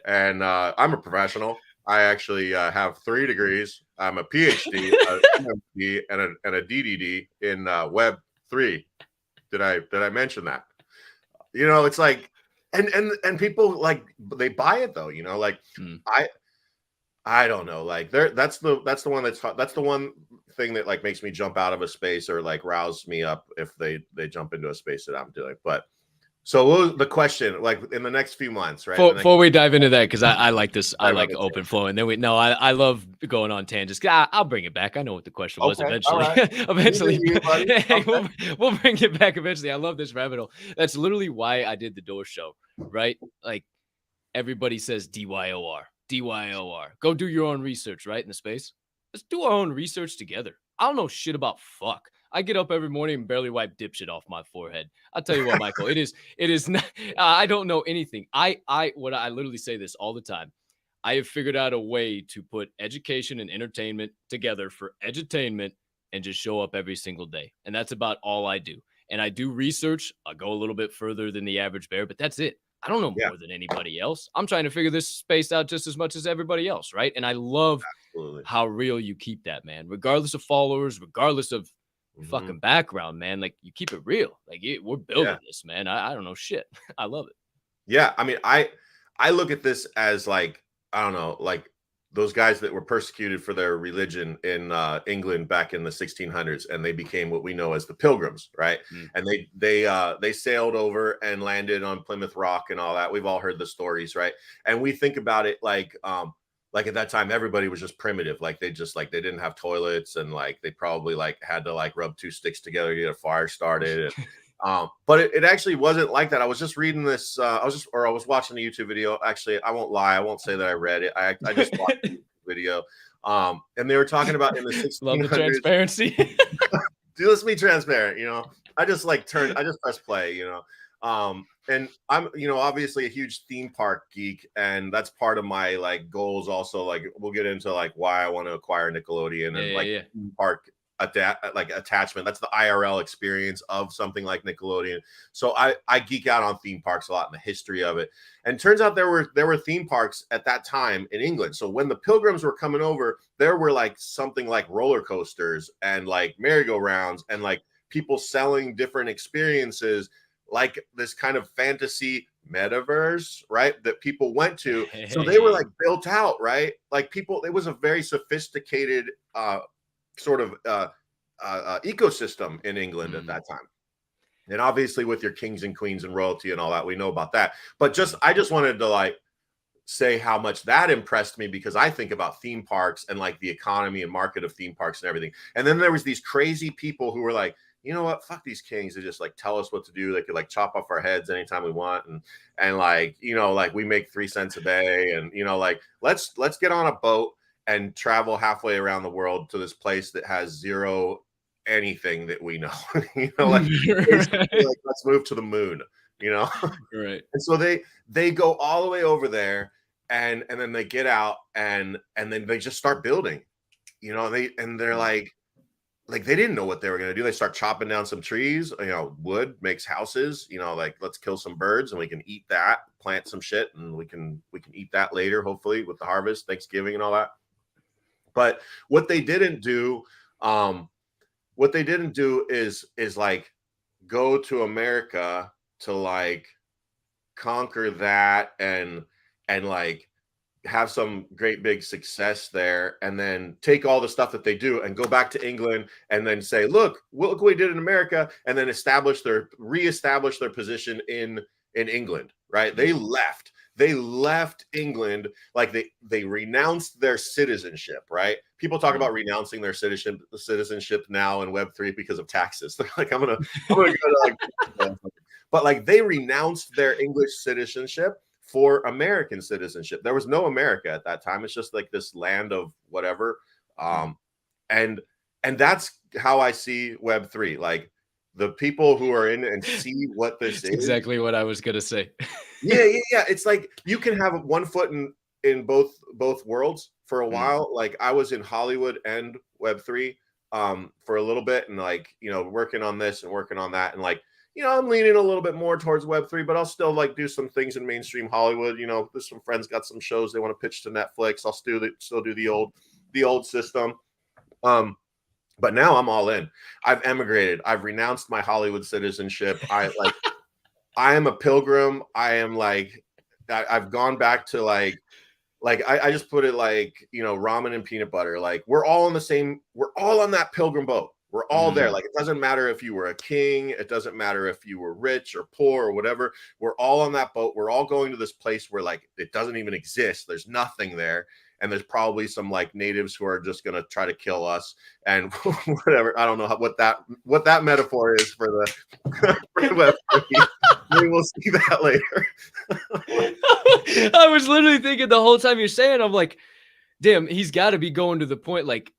And I'm a professional. I actually have 3 degrees. I'm a PhD, an MD, and a DDD in Web3. Did I mention that? You know, it's like, and people like, they buy it though. You know, like I don't know, like that's the one thing that like makes me jump out of a space or like rouse me up if they jump into a space that I'm doing. But so what was the question, like, in the next few months, right? Before we dive into that, because I like this, I like open flow, and then I love going on tangents. I'll bring it back. I know what the question was eventually. Right. Eventually, we'll bring it back eventually. I love this rabbit hole. That's literally why I did the Door Show, right? Like, everybody says DYOR. Go do your own research, right? In the space. Let's do our own research together. I don't know shit about fuck. I get up every morning and barely wipe dipshit off my forehead. I'll tell you what, Michael, it is not, I don't know anything. I literally say this all the time. I have figured out a way to put education and entertainment together for edutainment and just show up every single day. And that's about all I do. And I do research. I go a little bit further than the average bear, but that's it. I don't know more than anybody else. I'm trying to figure this space out just as much as everybody else, right? And I love how real you keep that, man. Regardless of followers, regardless of fucking background, man. Like, you keep it real. Like, we're building this, man. I don't know shit. I love it. Yeah, I mean, I look at this as like, I don't know, like those guys that were persecuted for their religion in England back in the 1600s, and they became what we know as the Pilgrims, right? Mm. And they sailed over and landed on Plymouth Rock and all that. We've all heard the stories, right? And we think about it like at that time everybody was just primitive, like they didn't have toilets, and like they probably like had to like rub two sticks together to get a fire started. But it actually wasn't like that. I was just reading this. I was watching a YouTube video. Actually, I won't lie. I won't say that I read it. I just watched a video. And they were talking about in the 1600s. Love the transparency. Dude, let's be transparent. I just press play. And I'm, obviously a huge theme park geek, and that's part of my like goals. Also, like we'll get into like why I want to acquire Nickelodeon and theme park attachment. That's the IRL experience of something like Nickelodeon. So I geek out on theme parks a lot and the history of it. And it turns out there were theme parks at that time in England. So when the Pilgrims were coming over, there were like something like roller coasters and like merry-go-rounds and like people selling different experiences, like this kind of fantasy metaverse, right? That people went to. So they were like built out, right? Like it was a very sophisticated sort of ecosystem in England at that time. And obviously with your kings and queens and royalty and all that, we know about that. But I just wanted to like say how much that impressed me, because I think about theme parks and like the economy and market of theme parks and everything. And then there was these crazy people who were like, you know what, fuck these kings. They just like tell us what to do. They could like chop off our heads anytime we want. And like, like we make 3 cents a day. And, like, let's get on a boat and travel halfway around the world to this place that has zero anything that we know. Like, like let's move to the moon, Right. And so they go all the way over there, and then they get out and then they just start building, they're like they didn't know what they were going to do. They start chopping down some trees, wood makes houses, like let's kill some birds and we can eat that, plant some shit, and we can eat that later, hopefully with the harvest, Thanksgiving and all that. But what they didn't do is like go to America to like conquer that and like have some great big success there, and then take all the stuff that they do and go back to England and then say, look what we did in America, and then reestablish their position in England, right? They left England, like they renounced their citizenship, right? People talk about renouncing their citizenship now in Web3 because of taxes. They're like, I'm gonna go to like, but like they renounced their English citizenship for American citizenship. There was no America at that time. It's just like this land of whatever. And that's how I see Web3. Like the people who are in and see what this is. Exactly what I was gonna say. Yeah. It's like you can have one foot in both worlds for a while. Like I was in Hollywood and Web3 for a little bit, and like working on this and working on that, and like I'm leaning a little bit more towards Web3, but I'll still like do some things in mainstream Hollywood. There's some friends got some shows they want to pitch to Netflix. I'll still do the old system. But now I'm all in. I've emigrated. I've renounced my Hollywood citizenship. I am a pilgrim. I am like, I've gone back to like I just put it like, ramen and peanut butter. Like we're all on that pilgrim boat. We're all there. Like, it doesn't matter if you were a king. It doesn't matter if you were rich or poor or whatever. We're all on that boat. We're all going to this place where like it doesn't even exist. There's nothing there. And there's probably some like natives who are just going to try to kill us and whatever. I don't know what that metaphor is for the Web3. Maybe we'll see that later. I was literally thinking the whole time you're saying, I'm like, damn, he's got to be going to the point. Like,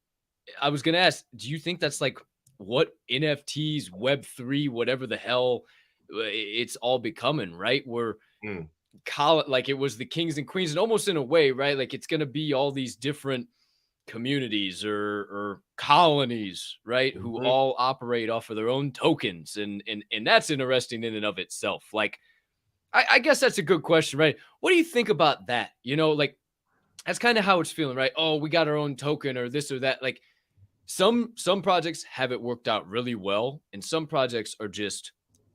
I was going to ask, do you think that's like what NFTs, Web3, whatever the hell it's all becoming, right? Where like it was the kings and queens, and almost in a way, right? Like it's going to be all these different communities or colonies, right? Who all operate off of their own tokens. And that's interesting in and of itself. Like, I guess that's a good question, right? What do you think about that? Like that's kind of how it's feeling, right? Oh, we got our own token or this or that. Like some projects have it worked out really well, and some projects are just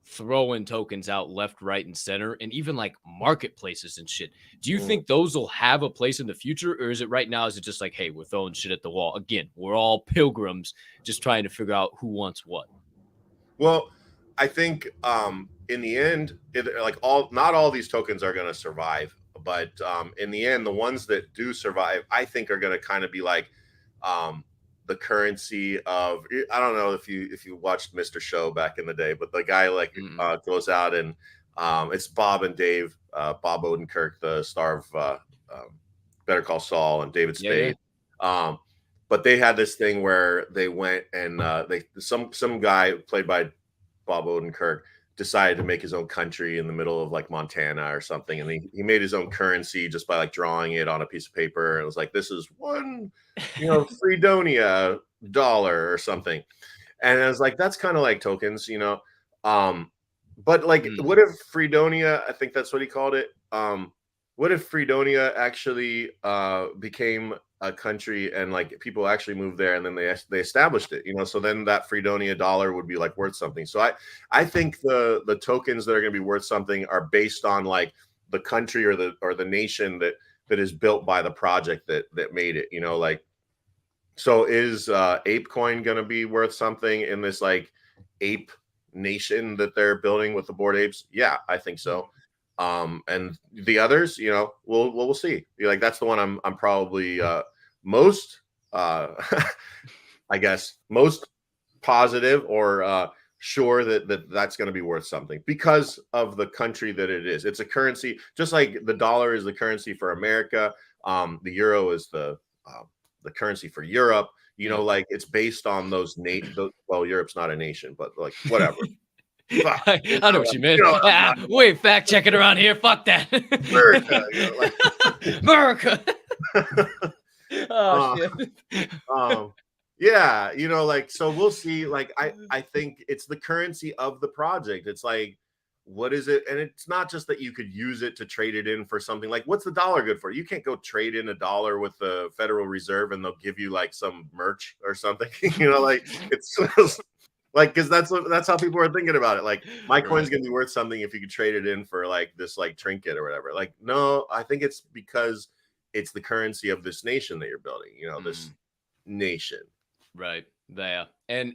throwing tokens out left, right, and center, and even like marketplaces and shit. Do you think those will have a place in the future, or is it right now? Is it just like, hey, we're throwing shit at the wall again? We're all pilgrims, just trying to figure out who wants what. Well, I think in the end, not all these tokens are going to survive, but in the end, the ones that do survive, I think, are going to kind of be like the currency of, I don't know if you watched Mr. Show back in the day, but the guy goes out and it's Bob and Dave, Bob Odenkirk, the star of Better Call Saul, and David Spade. Yeah. But they had this thing where they went and some guy played by Bob Odenkirk decided to make his own country in the middle of like Montana or something, and he made his own currency just by like drawing it on a piece of paper. It was like, this is one, Fredonia dollar or something, and I was like, that's kind of like tokens, But like, what if Fredonia? I think that's what he called it. What if Fredonia actually became a country, and like people actually moved there, and then they established it, so then that Fredonia dollar would be like worth something. So I think the tokens that are going to be worth something are based on like the country or the nation that is built by the project that made it, like. So is Ape Coin going to be worth something in this like ape nation that they're building with the Bored Apes? Yeah, I think so. And the others, we'll see. Like, that's the one I'm probably most I guess most positive or sure that's going to be worth something because of the country that it is. It's a currency, just like the dollar is the currency for America. The euro is the currency for Europe. Like, it's based on those well, Europe's not a nation, but like, whatever. I know what you meant. Wait, fact checking around here. Fuck that. America, America. Oh shit. Yeah, like, so we'll see. Like, I think it's the currency of the project. It's like, what is it? And it's not just that you could use it to trade it in for something. Like, what's the dollar good for? You can't go trade in a dollar with the Federal Reserve and they'll give you like some merch or something. Like, it's like, because that's how people are thinking about it. Like, my coin's gonna be worth something if you could trade it in for like this like trinket or whatever. Like, no, I think it's because it's the currency of this nation that you're building, this nation. Right. Yeah. And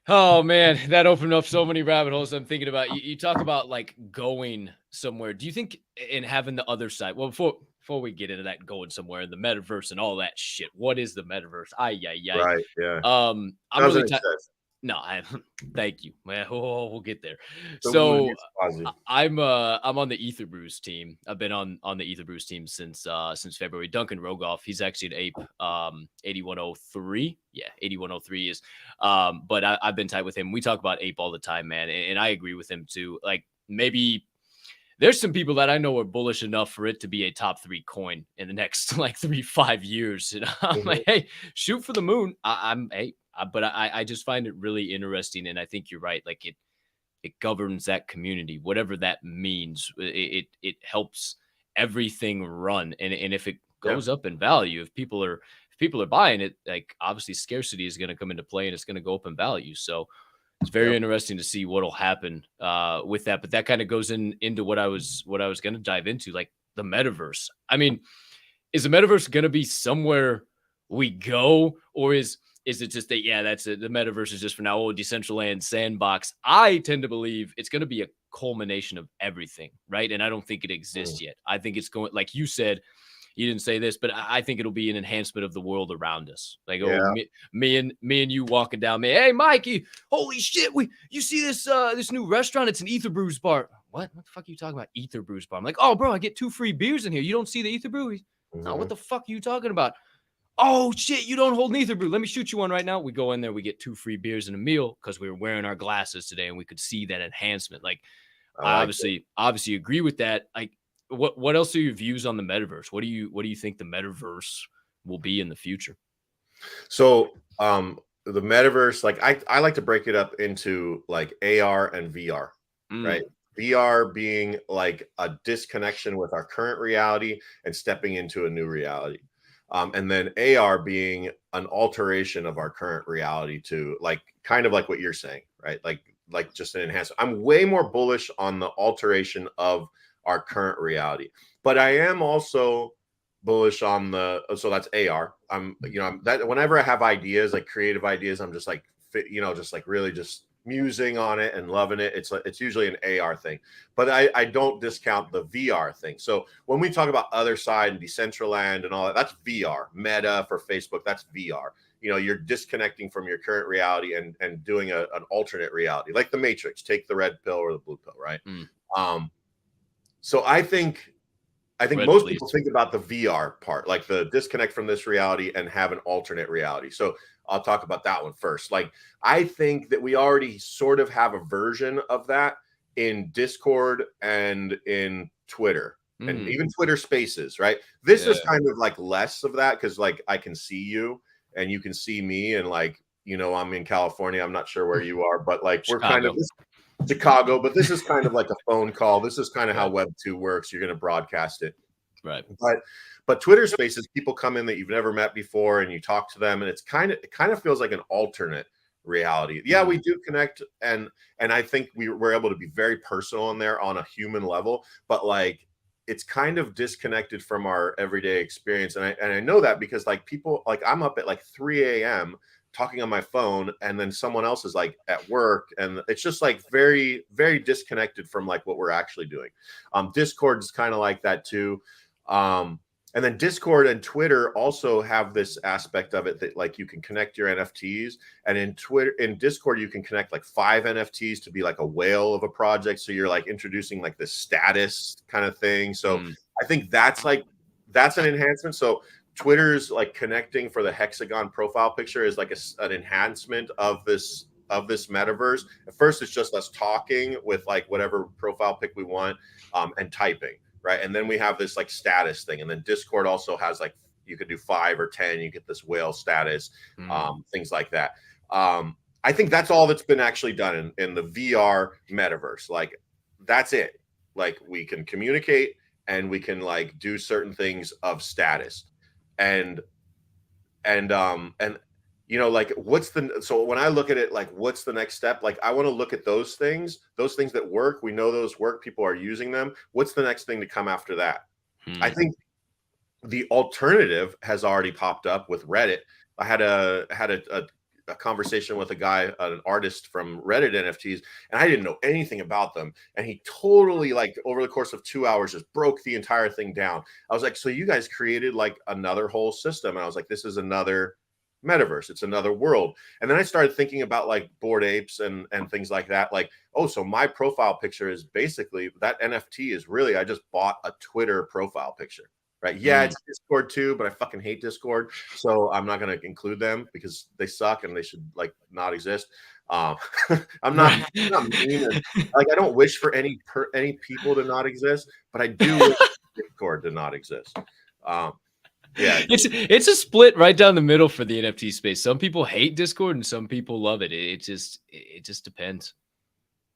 oh man, that opened up so many rabbit holes. I'm thinking about you talk about like going somewhere. Do you think in having the other side? Well, before we get into that, going somewhere in the metaverse and all that shit, what is the metaverse? Right. Yeah. I'm really no, thank you, man. Oh, we'll get there. So I'm on the Ether Brews team. I've been on the Ether Brews team since February. Duncan Rogoff, he's actually an Ape 8103. Yeah, 8103 is. But I've been tight with him. We talk about Ape all the time, man, and I agree with him too. Like, maybe there's some people that I know are bullish enough for it to be a top 3 coin in the next like 3-5 years. And I'm like, hey, shoot for the moon. I'm Ape. But I just find it really interesting, and I think you're right. Like, it governs that community, whatever that means. It helps everything run, and if it goes up in value, if people are buying it, like, obviously scarcity is going to come into play, and it's going to go up in value. So it's very interesting to see what'll happen with that. But that kind of goes into what I was going to dive into, like the metaverse. I mean, is the metaverse going to be somewhere we go, or is it just that, that's it, the metaverse is just for now, Decentraland sandbox? I tend to believe it's going to be a culmination of everything, right? And I don't think it exists yet. I think it's going, like you said, you didn't say this, but I think it'll be an enhancement of the world around us. Like, me and you walking down, man. Hey, Mikey, holy shit, you see this new restaurant? It's an Ether Brews bar. What the fuck are you talking about? Ether Brews bar? I'm like, oh, bro, I get 2 free beers in here. You don't see the Ether Brew? No, what the fuck are you talking about? Oh shit, you don't hold an Ether Brew. Let me shoot you one right now. We go in there, we get 2 free beers and a meal because we were wearing our glasses today, and we could see that enhancement. Like, I obviously agree with that. Like, what else are your views on the metaverse? What do you think the metaverse will be in the future? So the metaverse, like, I like to break it up into like AR and VR, right? VR being like a disconnection with our current reality and stepping into a new reality. And then AR being an alteration of our current reality to, like, kind of like what you're saying, right? Like, like just an enhancement. I'm way more bullish on the alteration of our current reality, but I am also bullish on so that's AR. That whenever I have ideas, like creative ideas, I'm just like, just like really just musing on it and loving it. It's usually an AR thing, but I don't discount the VR thing. So when we talk about Other Side and Decentraland and all that, that's VR. Meta for Facebook, that's VR. You're disconnecting from your current reality and doing an alternate reality, like the Matrix. Take the red pill or the blue pill, right? So I think most people think about the VR part, like the disconnect from this reality and have an alternate reality. So I'll talk about that one first. Like, I think that we already sort of have a version of that in Discord and in Twitter and even Twitter Spaces, right? This is kind of like less of that because like I can see you and you can see me, and like, I'm in California. I'm not sure where you are, but like we're kind of Chicago, but this is kind of like a phone call. This is kind of how Web2 works. You're going to broadcast it. Right. But Twitter Spaces, people come in that you've never met before and you talk to them, and it kind of feels like an alternate reality. Yeah, we do connect, and I think we're able to be very personal in there on a human level, but like it's kind of disconnected from our everyday experience. And I know that because like people, like I'm up at like 3 a.m. talking on my phone, and then someone else is like at work, and it's just like very, very disconnected from like what we're actually doing. Discord is kind of like that too. And then Discord and Twitter also have this aspect of it that like you can connect your NFTs, and in Discord you can connect like 5 NFTs to be like a whale of a project. So you're like introducing like this status kind of thing. So I think that's an enhancement. So Twitter's like connecting for the hexagon profile picture is like an enhancement of this metaverse. At first, it's just us talking with like whatever profile pic we want and typing, right? And then we have this like status thing, and then Discord also has like you could do 5 or 10, you get this whale status, things like that. I think that's all that's been actually done in the VR metaverse. Like that's it. Like we can communicate and we can like do certain things of status. And like so when I look at it, like what's the next step? Like I want to look at those things that work. We know those work, people are using them. What's the next thing to come after that? I think the alternative has already popped up with Reddit. I had a conversation with a guy, an artist from Reddit NFTs, and I didn't know anything about them. And he totally, like, over the course of 2 hours, just broke the entire thing down. I was like, so you guys created like another whole system. And I was like, this is another metaverse. It's another world. And then I started thinking about like Bored Apes and things like that. Like, oh, so my profile picture is basically that NFT is really, I just bought a Twitter profile picture. Right. Yeah, it's Discord too, but I fucking hate Discord. So I'm not going to include them because they suck and they should like not exist. I'm not mean. Like I don't wish for any people to not exist, but I do wish Discord to not exist. Yeah, it's a split right down the middle for the NFT space. Some people hate Discord and some people love it. It just depends.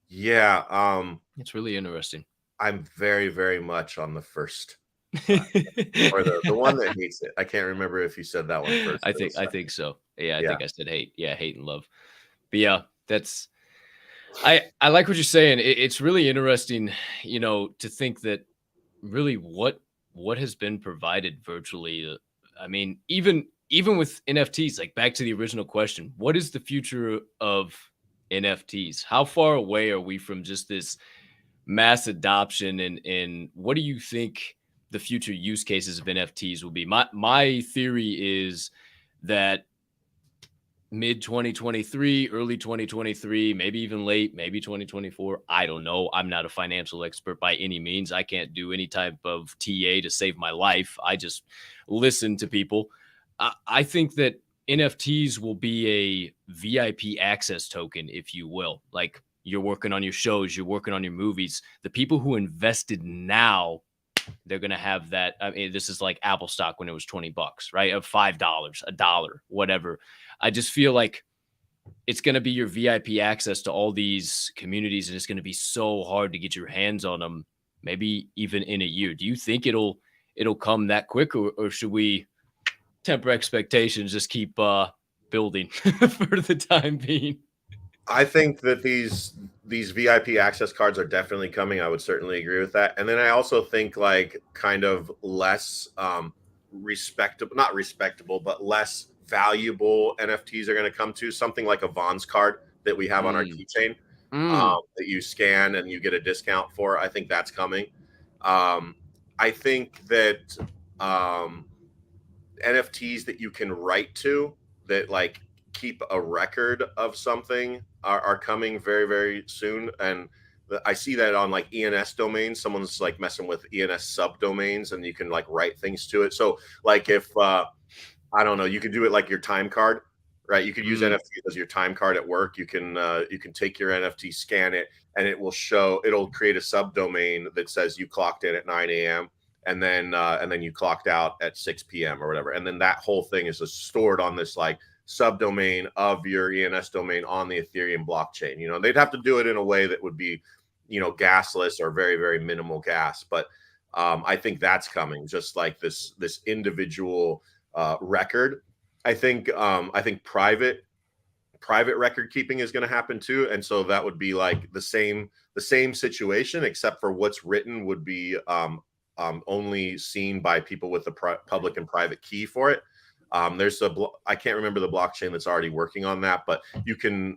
Yeah. It's really interesting. I'm very, very much on the first. Or the one that hates it. I can't remember if you said that one first. I think so. Yeah, I think I said hate. Yeah, hate and love. But yeah, that's I like what you're saying. It's really interesting, to think that really what has been provided virtually. I mean, even with NFTs, like back to the original question, what is the future of NFTs? How far away are we from just this mass adoption, and what do you think the future use cases of NFTs will be? My theory is that mid 2023, early 2023, maybe even late, maybe 2024. I don't know. I'm not a financial expert by any means. I can't do any type of TA to save my life. I just listen to people. I think that NFTs will be a VIP access token, if you will. Like you're working on your shows, you're working on your movies. The people who invested now, they're going to have that. I mean, this is like Apple stock when it was $20, right? Of $5, $1, whatever. I just feel like it's going to be your VIP access to all these communities, and it's going to be so hard to get your hands on them, maybe even in a year. Do you think it'll come that quick, or should we temper expectations, just keep building for the time being? I think that these VIP access cards are definitely coming. I would certainly agree with that. And then I also think like kind of less respectable, not respectable, but less valuable NFTs are going to come to something like a Vaughn's card that we have on our keychain that you scan and you get a discount for. I think that's coming. I think that NFTs that you can write to that like keep a record of something are coming very, very soon. And I see that on like ENS domains. Someone's like messing with ENS subdomains and you can like write things to it. So like if I don't know, you could do it like your time card, right? You could use NFTs as your time card at work. You can take your NFT, scan it, and it will show, it'll create a subdomain that says you clocked in at 9 a.m. and then you clocked out at 6 p.m. or whatever. And then that whole thing is just stored on this like subdomain of your ENS domain on the Ethereum blockchain. You know, they'd have to do it in a way that would be, you know, gasless or very, very minimal gas. But I think that's coming, just like this individual record. I think private record keeping is going to happen too, and so that would be like the same situation, except for what's written would be only seen by people with the public and private key for it. There's I can't remember the blockchain that's already working on that, but you can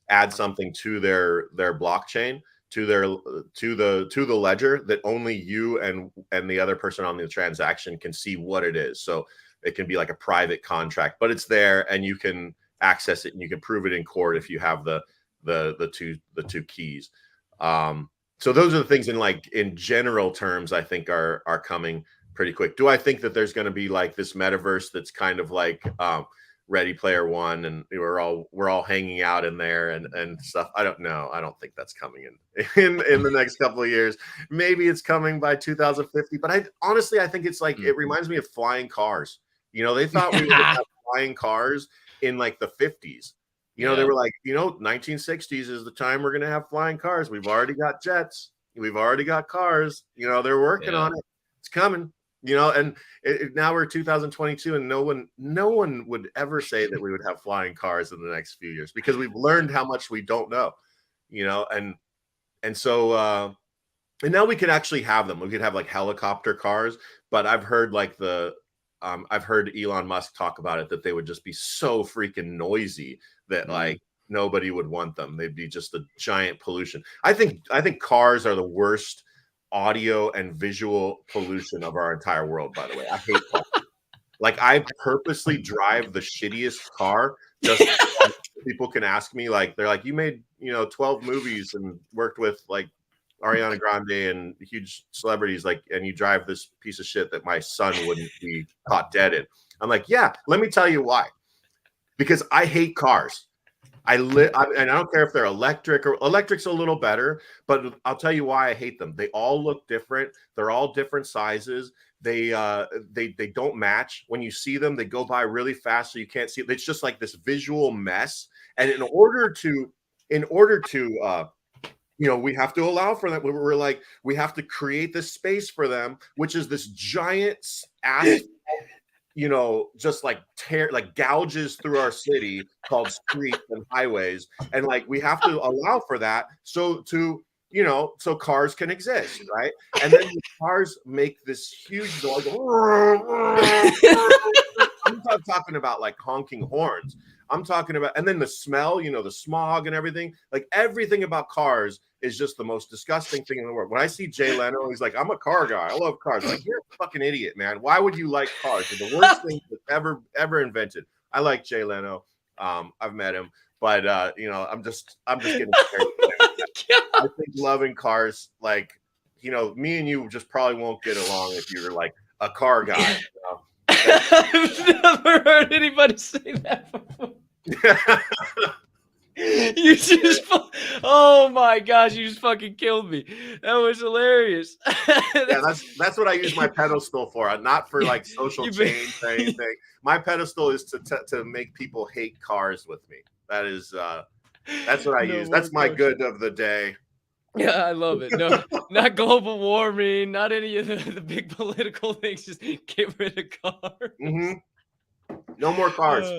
add something to their blockchain, to the ledger, that only you and the other person on the transaction can see what it is. So it can be like a private contract, but it's there and you can access it and you can prove it in court if you have the two keys. So those are the things in general terms I think are coming pretty quick. Do I think that there's going to be like this metaverse that's kind of like Ready Player One and we're all hanging out in there and stuff? I don't know. I don't think that's coming in the next couple of years. Maybe it's coming by 2050, but I honestly think it's like it reminds me of flying cars. You know, they thought we would have flying cars in like the 50s. You know, they were like, you know, 1960s is the time we're going to have flying cars. We've already got jets. We've already got cars. You know, they're working on it. It's coming. You know, and now we're 2022, and no one would ever say that we would have flying cars in the next few years because we've learned how much we don't know. You know, and so and now we could actually have them. We could have like helicopter cars, but I've heard like I've heard Elon Musk talk about it, that they would just be so freaking noisy that like nobody would want them. They'd be just a giant pollution. I think cars are the worst audio and visual pollution of our entire world, by the way. I hate cars. Like I purposely drive the shittiest car just so people can ask me, like, they're like, you made, you know, 12 movies and worked with like Ariana Grande and huge celebrities, like, and you drive this piece of shit that my son wouldn't be caught dead in. I'm like, yeah, let me tell you why. Because I hate cars. And I don't care if they're electric or electric's a little better, but I'll tell you why I hate them. They all look different. They're all different sizes. They don't match. When you see them, they go by really fast, so you can't see it. It's just like this visual mess. And in order to you know, we have to allow for that. We're like, we have to create this space for them, which is this giant ass, you know, just like gouges through our city called streets and highways. And like, we have to allow for that. So cars can exist. Right. And then the cars make this huge noise. I'm not talking about like honking horns. I'm talking about, and then the smell, you know, the smog and everything, like everything about cars is just the most disgusting thing in the world. When I see Jay Leno, he's like, I'm a car guy. I love cars. I'm like, you're a fucking idiot, man. Why would you like cars? They're the worst thing that's ever invented. I like Jay Leno. I've met him, but you know, I'm just getting scared. I think loving cars, like, you know, me and you just probably won't get along if you're like a car guy. You know? I've never heard anybody say that before. You just, oh my gosh, you just fucking killed me. That was hilarious. Yeah, that's what I use my pedestal for. Not for like social change or anything. My pedestal is to make people hate cars with me. That's what I use. That's my good of the day. Yeah, I love it. No, not global warming, not any of the big political things. Just get rid of cars. Mm-hmm. No more cars.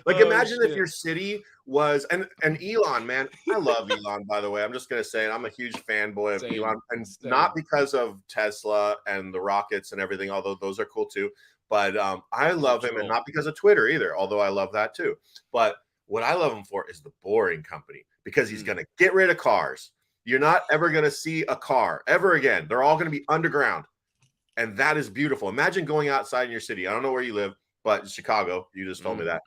Like, Oh, imagine if shit. your city was, and Elon, man, I love Elon, by the way. I'm just going to say it. I'm a huge fanboy of Same, Elon, and same. not because of Tesla and the rockets and everything, although those are cool too. But I love him, and not because of Twitter either, although I love that too. But what I love him for is the Boring Company, because he's going to get rid of cars. You're not ever going to see a car ever again. They're all going to be underground. And that is beautiful. Imagine going outside in your city. I don't know where you live, but Chicago, you just told me that.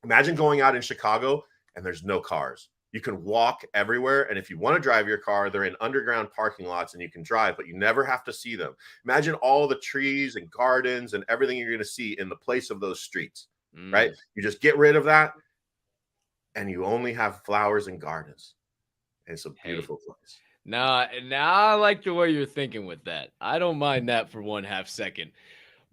Imagine going out in Chicago and there's no cars. You can walk everywhere. And if you want to drive your car, they're in underground parking lots and you can drive, but you never have to see them. Imagine all the trees and gardens and everything you're going to see in the place of those streets, right? You just get rid of that and you only have flowers and gardens. And it's a beautiful place. Now I like the way you're thinking with that. I don't mind that for 1/2 second.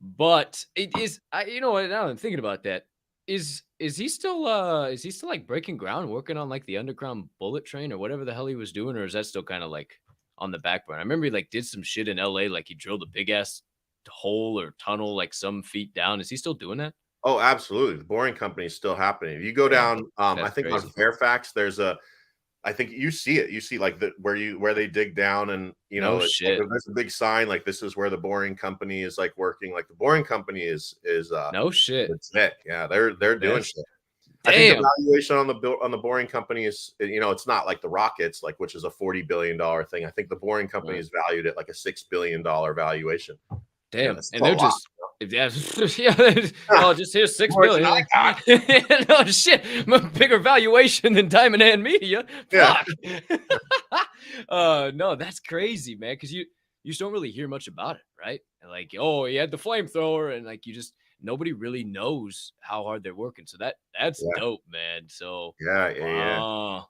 But it is, you know what, now I'm thinking about that. Is he still like breaking ground, working on like the underground bullet train or whatever the hell he was doing, or is that still kind of like on the back burner? I remember he like did some shit in LA, like he drilled a big ass hole or tunnel like some feet down. Is he still doing that? Oh, absolutely. The Boring Company is still happening. If you go down, I think crazy. on Fairfax, there's I think you see it. You see like where they dig down, and you know, there's a big sign like this is where the Boring Company is like working. Like the Boring Company is no shit. It's it. Yeah, they're doing shit. Damn. I think the valuation on the Boring Company is, you know, it's not like the rockets, like, which is a $40 billion thing. I think the Boring Company is valued at like a $6 billion valuation. Damn, Yeah, and they're just oh, just here's $6 billion. No shit, bigger valuation than Diamond Hand Media. Fuck. No, that's crazy, man. Because you just don't really hear much about it, right? And like, oh, he had the flamethrower, and like nobody really knows how hard they're working. So that's dope, man. So wow,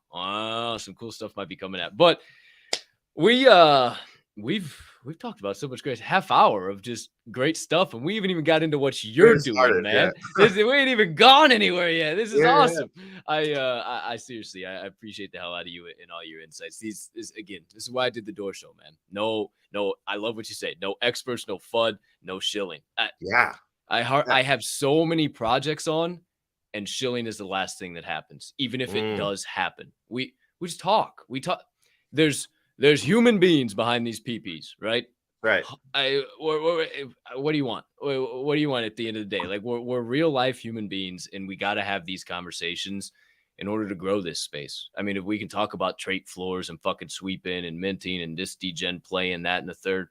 some cool stuff might be coming out. But we've talked about so much great half hour of just great stuff, and we even got into what you're doing, man. We ain't even gone anywhere yet. This is awesome. I seriously, I appreciate the hell out of you and all your insights. This is why I did the Door Show, man. No, I love what you say. No experts, no FUD, no shilling. I have so many projects on, and shilling is the last thing that happens, even if it does happen. We just talk. We talk. There's human beings behind these PPs, right? Right. What do you want? What do you want at the end of the day? Like we're real life human beings, and we got to have these conversations in order to grow this space. I mean, if we can talk about trait floors and fucking sweeping and minting and this degen play and that and the third,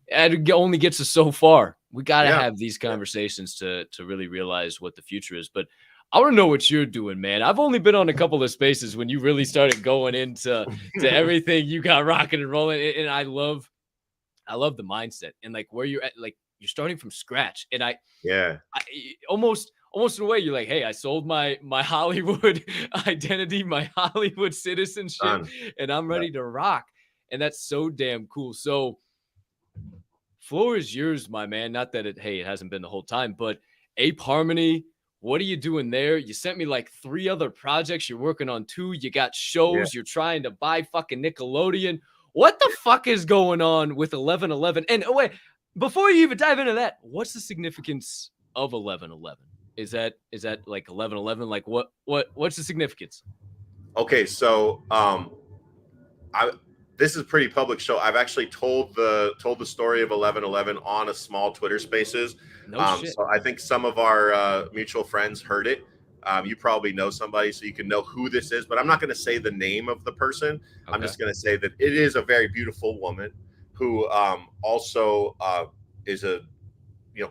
it only gets us so far. We got to have these conversations to really realize what the future is. But I want to know what you're doing, man. I've only been on a couple of spaces when you really started going into everything you got rocking and rolling. And I love the mindset and like where you're at, like you're starting from scratch. And I almost in a way, you're like, hey, I sold my Hollywood identity, my Hollywood citizenship, and I'm ready to rock. And that's so damn cool. So floor is yours, my man. Not that it hasn't been the whole time, but Ape Harmony, what are you doing there? You sent me like 3 other projects. You're working on 2. You got shows. You're trying to buy fucking Nickelodeon. What the fuck is going on with 1111? And wait, before you even dive into that, what's the significance of 1111? Is that like 1111? Like what's the significance? Okay, so this is a pretty public show. I've actually told the story of 1111 on a small Twitter Spaces. So I think some of our mutual friends heard it. You probably know somebody, so you can know who this is. But I'm not going to say the name of the person. Okay. I'm just going to say that it is a very beautiful woman who also is a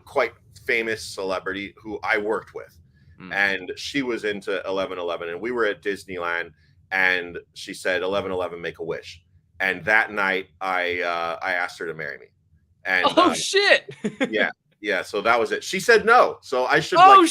quite famous celebrity who I worked with, and she was into 1111, and we were at Disneyland, and she said 1111 make a wish. And that night, I asked her to marry me. And shit! Yeah. So that was it. She said no. So I should. I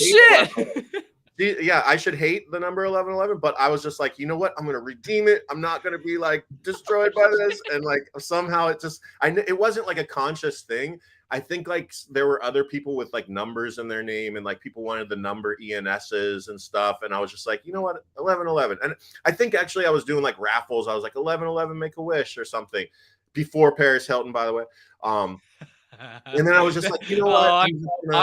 should hate the number 1111. But I was just like, you know what? I'm gonna redeem it. I'm not gonna be like destroyed by this. And like somehow it wasn't like a conscious thing. I think like there were other people with like numbers in their name, and like people wanted the number ENSs and stuff. And I was just like, you know what, 1111. And I think actually I was doing like raffles. I was like 1111 make a wish or something before Paris Hilton, by the way. And then I was just like, you know what? Oh, I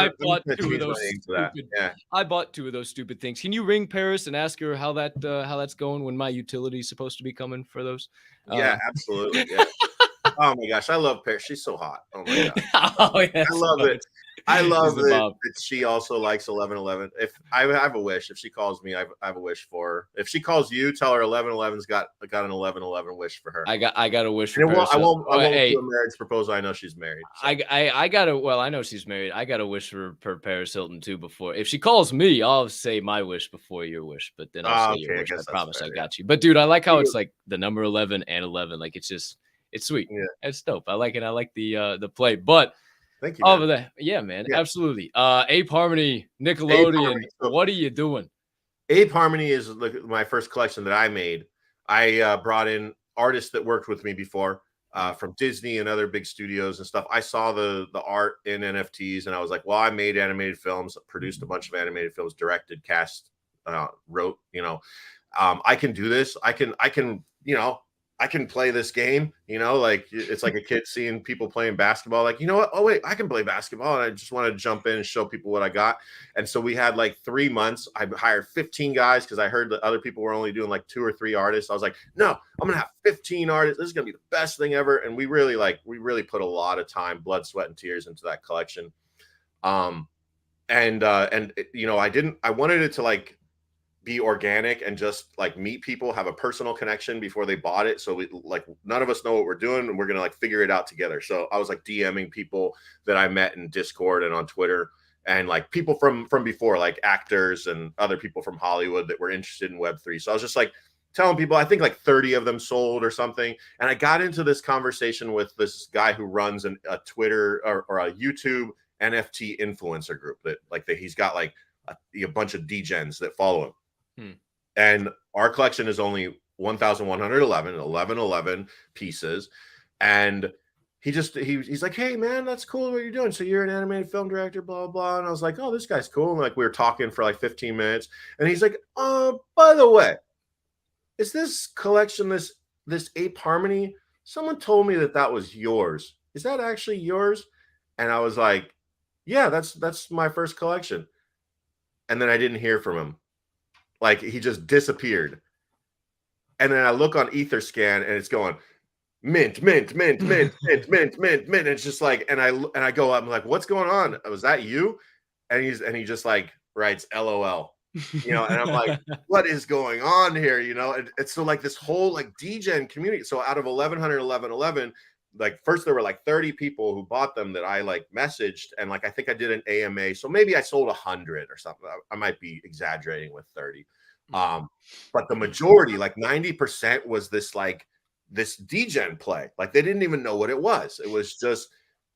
I'm bought just gonna two of change my those name to that. stupid. Yeah. I bought two of those stupid things. Can you ring Paris and ask her how that's going when my utility is supposed to be coming for those? Yeah, absolutely. Yeah. Oh my gosh, I love Paris. She's so hot. Oh my god. Oh I yes, love it. I he's love the that, Bob. that she also likes 1111. If I have a wish, if she calls me, I have a wish for her. If she calls you, tell her 1111's got an 1111 wish for her. I got a wish for And Paris. I won't Hey, do a marriage proposal. I know she's married. So. I got to. Well, I know she's married. I got a wish for Paris Hilton too. Before, if she calls me, I'll say my wish before your wish. But then I'll say your Okay, I wish. I guess that's promise, fair, I yeah. got you. But dude, I like how You- it's like the number 11 and 11. Like it's sweet. Yeah. It's dope. I like it. I like the play. But Thank you. over Man. there, yeah, man, Yeah. absolutely. Ape Harmony, Nickelodeon. So- What are you doing? Ape Harmony is my first collection that I made. I brought in artists that worked with me before from Disney and other big studios and stuff. I saw the art in NFTs and I was like, well, I made animated films, produced a bunch of animated films, directed, cast, wrote, I can do this. I can, I can play this game, like it's like a kid seeing people playing basketball. Like, you know what? Oh, wait, I can play basketball. And I just want to jump in and show people what I got. And so we had like 3 months. I hired 15 guys because I heard that other people were only doing like 2 or 3 artists. I was like, no, I'm going to have 15 artists. This is going to be the best thing ever. And we really put a lot of time, blood, sweat, and tears into that collection. I wanted it to like be organic and just like meet people, have a personal connection before they bought it. So we like none of us know what we're doing and we're gonna like figure it out together. So I was like DMing people that I met in Discord and on Twitter and like people from before, like actors and other people from Hollywood that were interested in Web3. So I was just like telling people, I think like 30 of them sold or something. And I got into this conversation with this guy who runs a Twitter or a YouTube NFT influencer group he's got like a bunch of degens that follow him. And our collection is only 1,111 pieces. And he's like, hey man, that's cool what you're doing. So you're an animated film director, blah, blah. And I was like, oh, this guy's cool. And like, we were talking for like 15 minutes. And he's like, by the way, is this collection, this Ape Harmony? Someone told me that was yours. Is that actually yours? And I was like, yeah, that's my first collection. And then I didn't hear from him. Like he just disappeared. And then I look on Etherscan and it's going mint, mint, mint, mint, mint, mint, mint, mint. And it's just like, and I go up, I'm like, what's going on? Was that you? And he just like writes LOL, and I'm like, what is going on here? And so like this whole like degen community. So out of 1111, like first there were like 30 people who bought them that I like messaged, and like I think I did an AMA, so maybe I sold 100 or something. I might be exaggerating with 30, but the majority, like 90%, was this degen play. Like they didn't even know what it was. It was just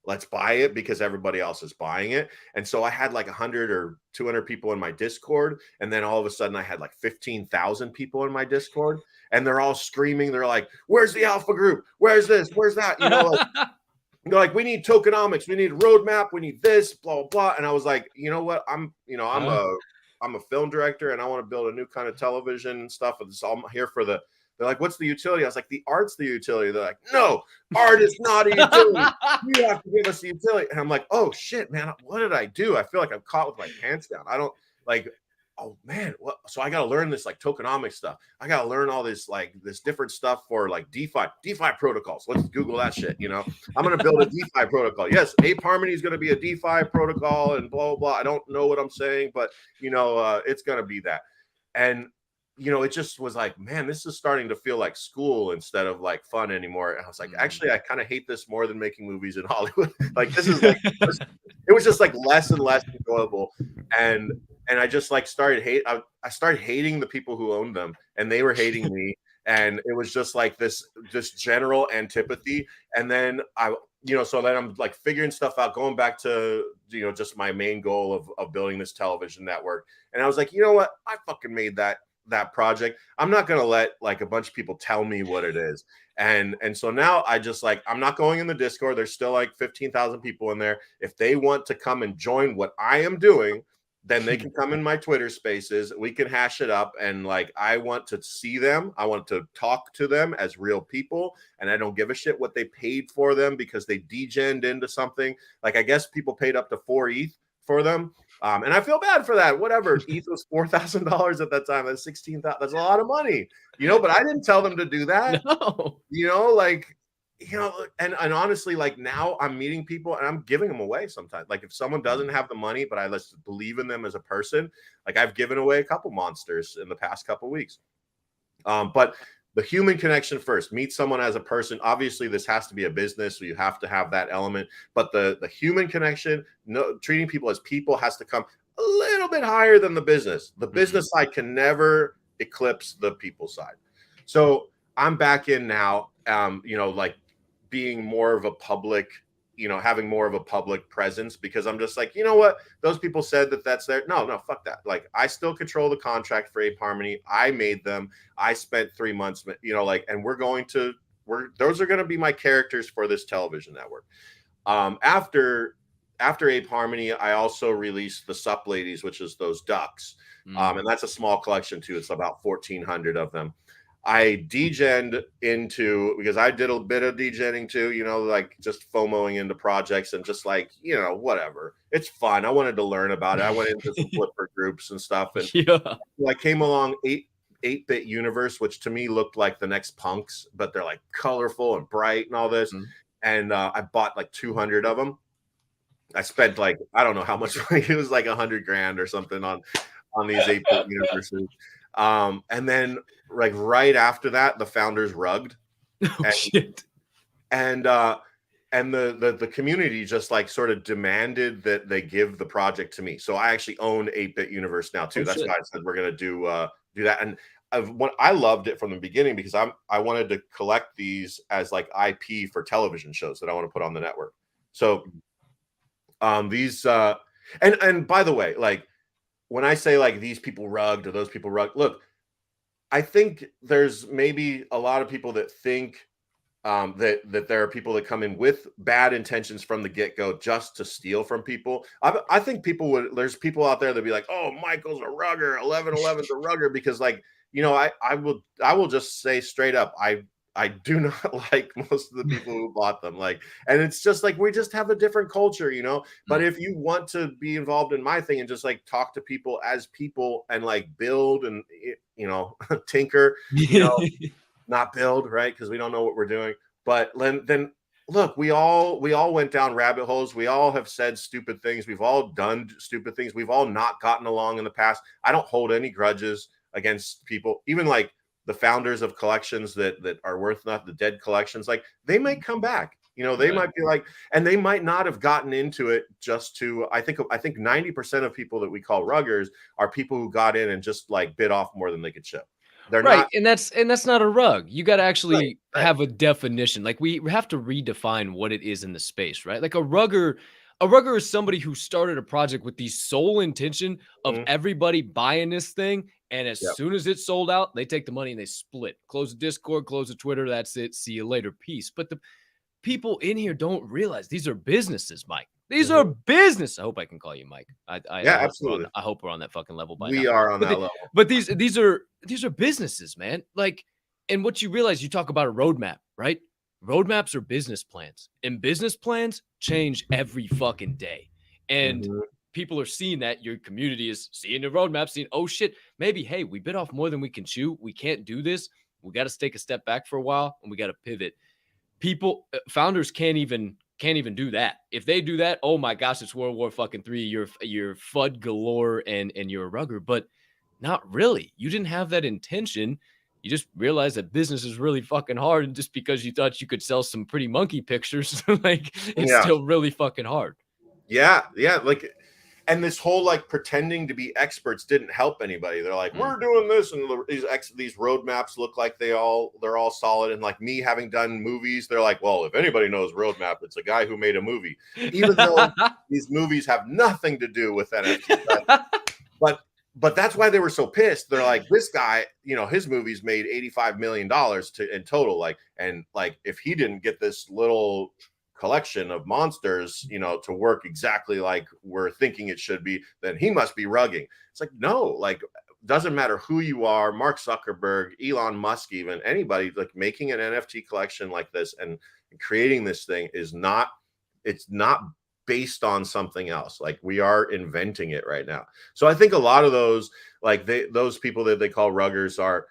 let's buy it because everybody else is buying it. And so I had like 100 or 200 people in my Discord, and then all of a sudden I had like 15,000 people in my Discord. And they're all screaming. They're like, where's the alpha group? Where's this? Where's that? They're like, we need tokenomics. We need a roadmap. We need this, blah, blah. And I was like, you know what? I'm a film director and I want to build a new kind of television and stuff. And so I'm here for they're like, what's the utility? I was like, the art's the utility. They're like, no, art is not a utility. You have to give us the utility. And I'm like, oh shit, man, what did I do? I feel like I'm caught with my pants down. I don't like, oh man, what? So I got to learn this like tokenomics stuff. I got to learn all this like this different stuff for like DeFi protocols. Let's Google that shit. I'm going to build a DeFi protocol. Yes, Ape Harmony is going to be a DeFi protocol and blah, blah, blah. I don't know what I'm saying, but it's going to be that. And it just was like, man, this is starting to feel like school instead of like fun anymore. And I was like, actually, I kind of hate this more than making movies in Hollywood. Like this is like, it was just like less and less enjoyable. And I just like I started hating the people who owned them, and they were hating me. And it was just like this general antipathy. And then so then I'm like figuring stuff out, going back to, just my main goal of building this television network. And I was like, you know what? I fucking made that project. I'm not going to let like a bunch of people tell me what it is. And so now I just like, I'm not going in the Discord. There's still like 15,000 people in there. If they want to come and join what I am doing, then they can come in my Twitter spaces. We can hash it up. And like, I want to see them. I want to talk to them as real people. And I don't give a shit what they paid for them because they degened into something. Like, I guess people paid up to 4 ETH for them. And I feel bad for that. Whatever. ETH was $4,000 at that time. That's 16,000. That's a lot of money, but I didn't tell them to do that. No. And honestly, like, now I'm meeting people and I'm giving them away sometimes. Like, if someone doesn't have the money, but I just believe in them as a person, like, I've given away a couple monsters in the past couple weeks. But the human connection first, meet someone as a person. Obviously, this has to be a business, so you have to have that element. But the human connection, treating people as people, has to come a little bit higher than the business. The business side can never eclipse the people side. So I'm back in now, like, being more of a public, having more of a public presence, because I'm just like, you know what? Those people said that's there. No, fuck that. Like, I still control the contract for Ape Harmony. I made them. I spent 3 months, and those are going to be my characters for this television network. After Ape Harmony, I also released the Sup Ladies, which is those ducks. And that's a small collection too. It's about 1,400 of them. I degened into, because I did a bit of degenning too, like just FOMOing into projects and just like, whatever. It's fun. I wanted to learn about it. I went into some flipper groups and stuff. And I came along 8-bit universe, which to me looked like the next punks, but they're like colorful and bright and all this. And I bought like 200 of them. I spent like, I don't know how much money. It was like $100,000 or something on these 8-bit universes. And then like right after that, the founders rugged. Shit. And the community just like sort of demanded that they give the project to me. So I actually own 8-bit universe now too. That's why I said we're gonna do that. And I loved it from the beginning because I wanted to collect these as like IP for television shows that I want to put on the network. So these and by the way, like, when I say like these people rugged or those people rugged, look, I think there's maybe a lot of people that think that there are people that come in with bad intentions from the get-go just to steal from people. I think there's people out there that be like, oh, Michael's a rugger, 11eleven's a rugger, because like, I will just say straight up, I do not like most of the people who bought them. Like, and it's just like, we just have a different culture, but if you want to be involved in my thing and just like talk to people as people and like build and, tinker, not build, right? Because we don't know what we're doing. But then look, we all went down rabbit holes. We all have said stupid things. We've all done stupid things. We've all not gotten along in the past. I don't hold any grudges against people, even like the founders of collections that are worth enough, the dead collections, like they might come back, they might be like, and they might not have gotten into it just to, I think 90% of people that we call ruggers are people who got in and just like bit off more than they could chew. They're right. not, and that's not a rug. You got to actually have a definition. Like, we have to redefine what it is in the space, right? Like a rugger is somebody who started a project with the sole intention of everybody buying this thing. And as soon as it's sold out, they take the money and they split. Close the Discord, close the Twitter. That's it. See you later. Peace. But the people in here don't realize these are businesses, Mike. These are business. I hope I can call you Mike. absolutely. I hope we're on that fucking level by now. We now. are on that level. But these are businesses, man. Like, and what you realize, you talk about a roadmap, right? Roadmaps are business plans, and business plans change every fucking day. And people are seeing that. Your community is seeing the roadmap, saying, oh shit, maybe, hey, we bit off more than we can chew. We can't do this. We got to take a step back for a while, and we got to pivot. Founders can't even do that. If they do that, oh my gosh, it's World War fucking 3. You're FUD galore and you're a rugger, but not really. You didn't have that intention. You just realized that business is really fucking hard, and just because you thought you could sell some pretty monkey pictures, like, it's still really fucking hard. Yeah. Like, and this whole like pretending to be experts didn't help anybody. They're like, we're doing this, and these roadmaps look like they're all solid. And like me having done movies, they're like, well, if anybody knows roadmap, it's a guy who made a movie, even though these movies have nothing to do with NFT. But that's why they were so pissed. They're like, this guy, his movies made $85 million in total. Like, and like, if he didn't get this little collection of monsters, you know, to work exactly like we're thinking it should be, then he must be rugging. It's like, no, like, doesn't matter who you are, Mark Zuckerberg, Elon Musk, even anybody, like making an NFT collection like this and creating this thing is not, it's not based on something else. Like, we are inventing it right now. So I think a lot of those, like those people that they call ruggers are,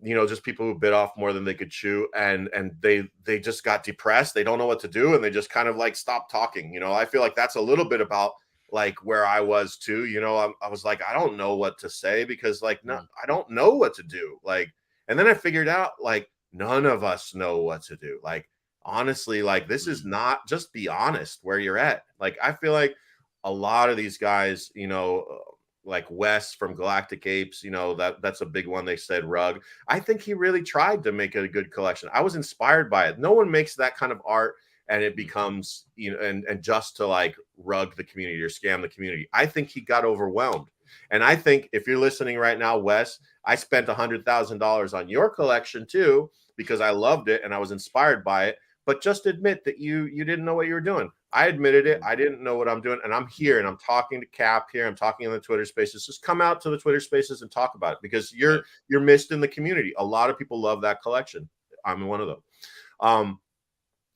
you know, just people who bit off more than they could chew, and they just got depressed. They don't know what to do, and they just kind of like stop talking. You know, I feel like that's a little bit about like where I was too. You know, I was like, I don't know what to say, because like, no, I don't know what to do. Like, and then I figured out, like, none of us know what to do. Like, honestly, like, this is not, just be honest where you're at. Like, I feel like a lot of these guys, you know, like Wes from Galactic Apes, you know, that's a big one. They said rug. I think he really tried to make a good collection. I was inspired by it. No one makes that kind of art and it becomes, you know, and just to like rug the community or scam the community. I think he got overwhelmed. And I think if you're listening right now, Wes, I spent $100,000 on your collection too, because I loved it and I was inspired by it. But just admit that you didn't know what you were doing. I admitted it. I didn't know what I'm doing. And I'm here and I'm talking to Cap here. I'm talking in the Twitter spaces. Just come out to the Twitter spaces and talk about it, because you're missed in the community. A lot of people love that collection. I'm one of them.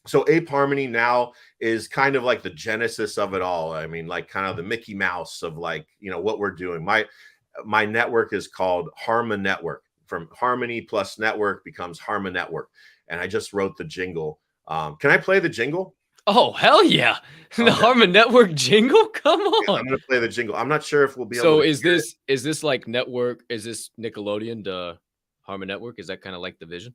So Ape Harmony now is kind of like the genesis of it all. I mean, like kind of the Mickey Mouse of like, you know, what we're doing. My network is called Harma Network. From Harmony plus network becomes Harma Network. And I just wrote the jingle. Can I play the jingle? Oh, hell yeah. The Okay. Harmon Network jingle? Come on. Yeah, I'm going to play the jingle. I'm not sure if we'll be able So to. is this like network? Is this Nickelodeon, the Harmon Network? Is that kind of like the vision?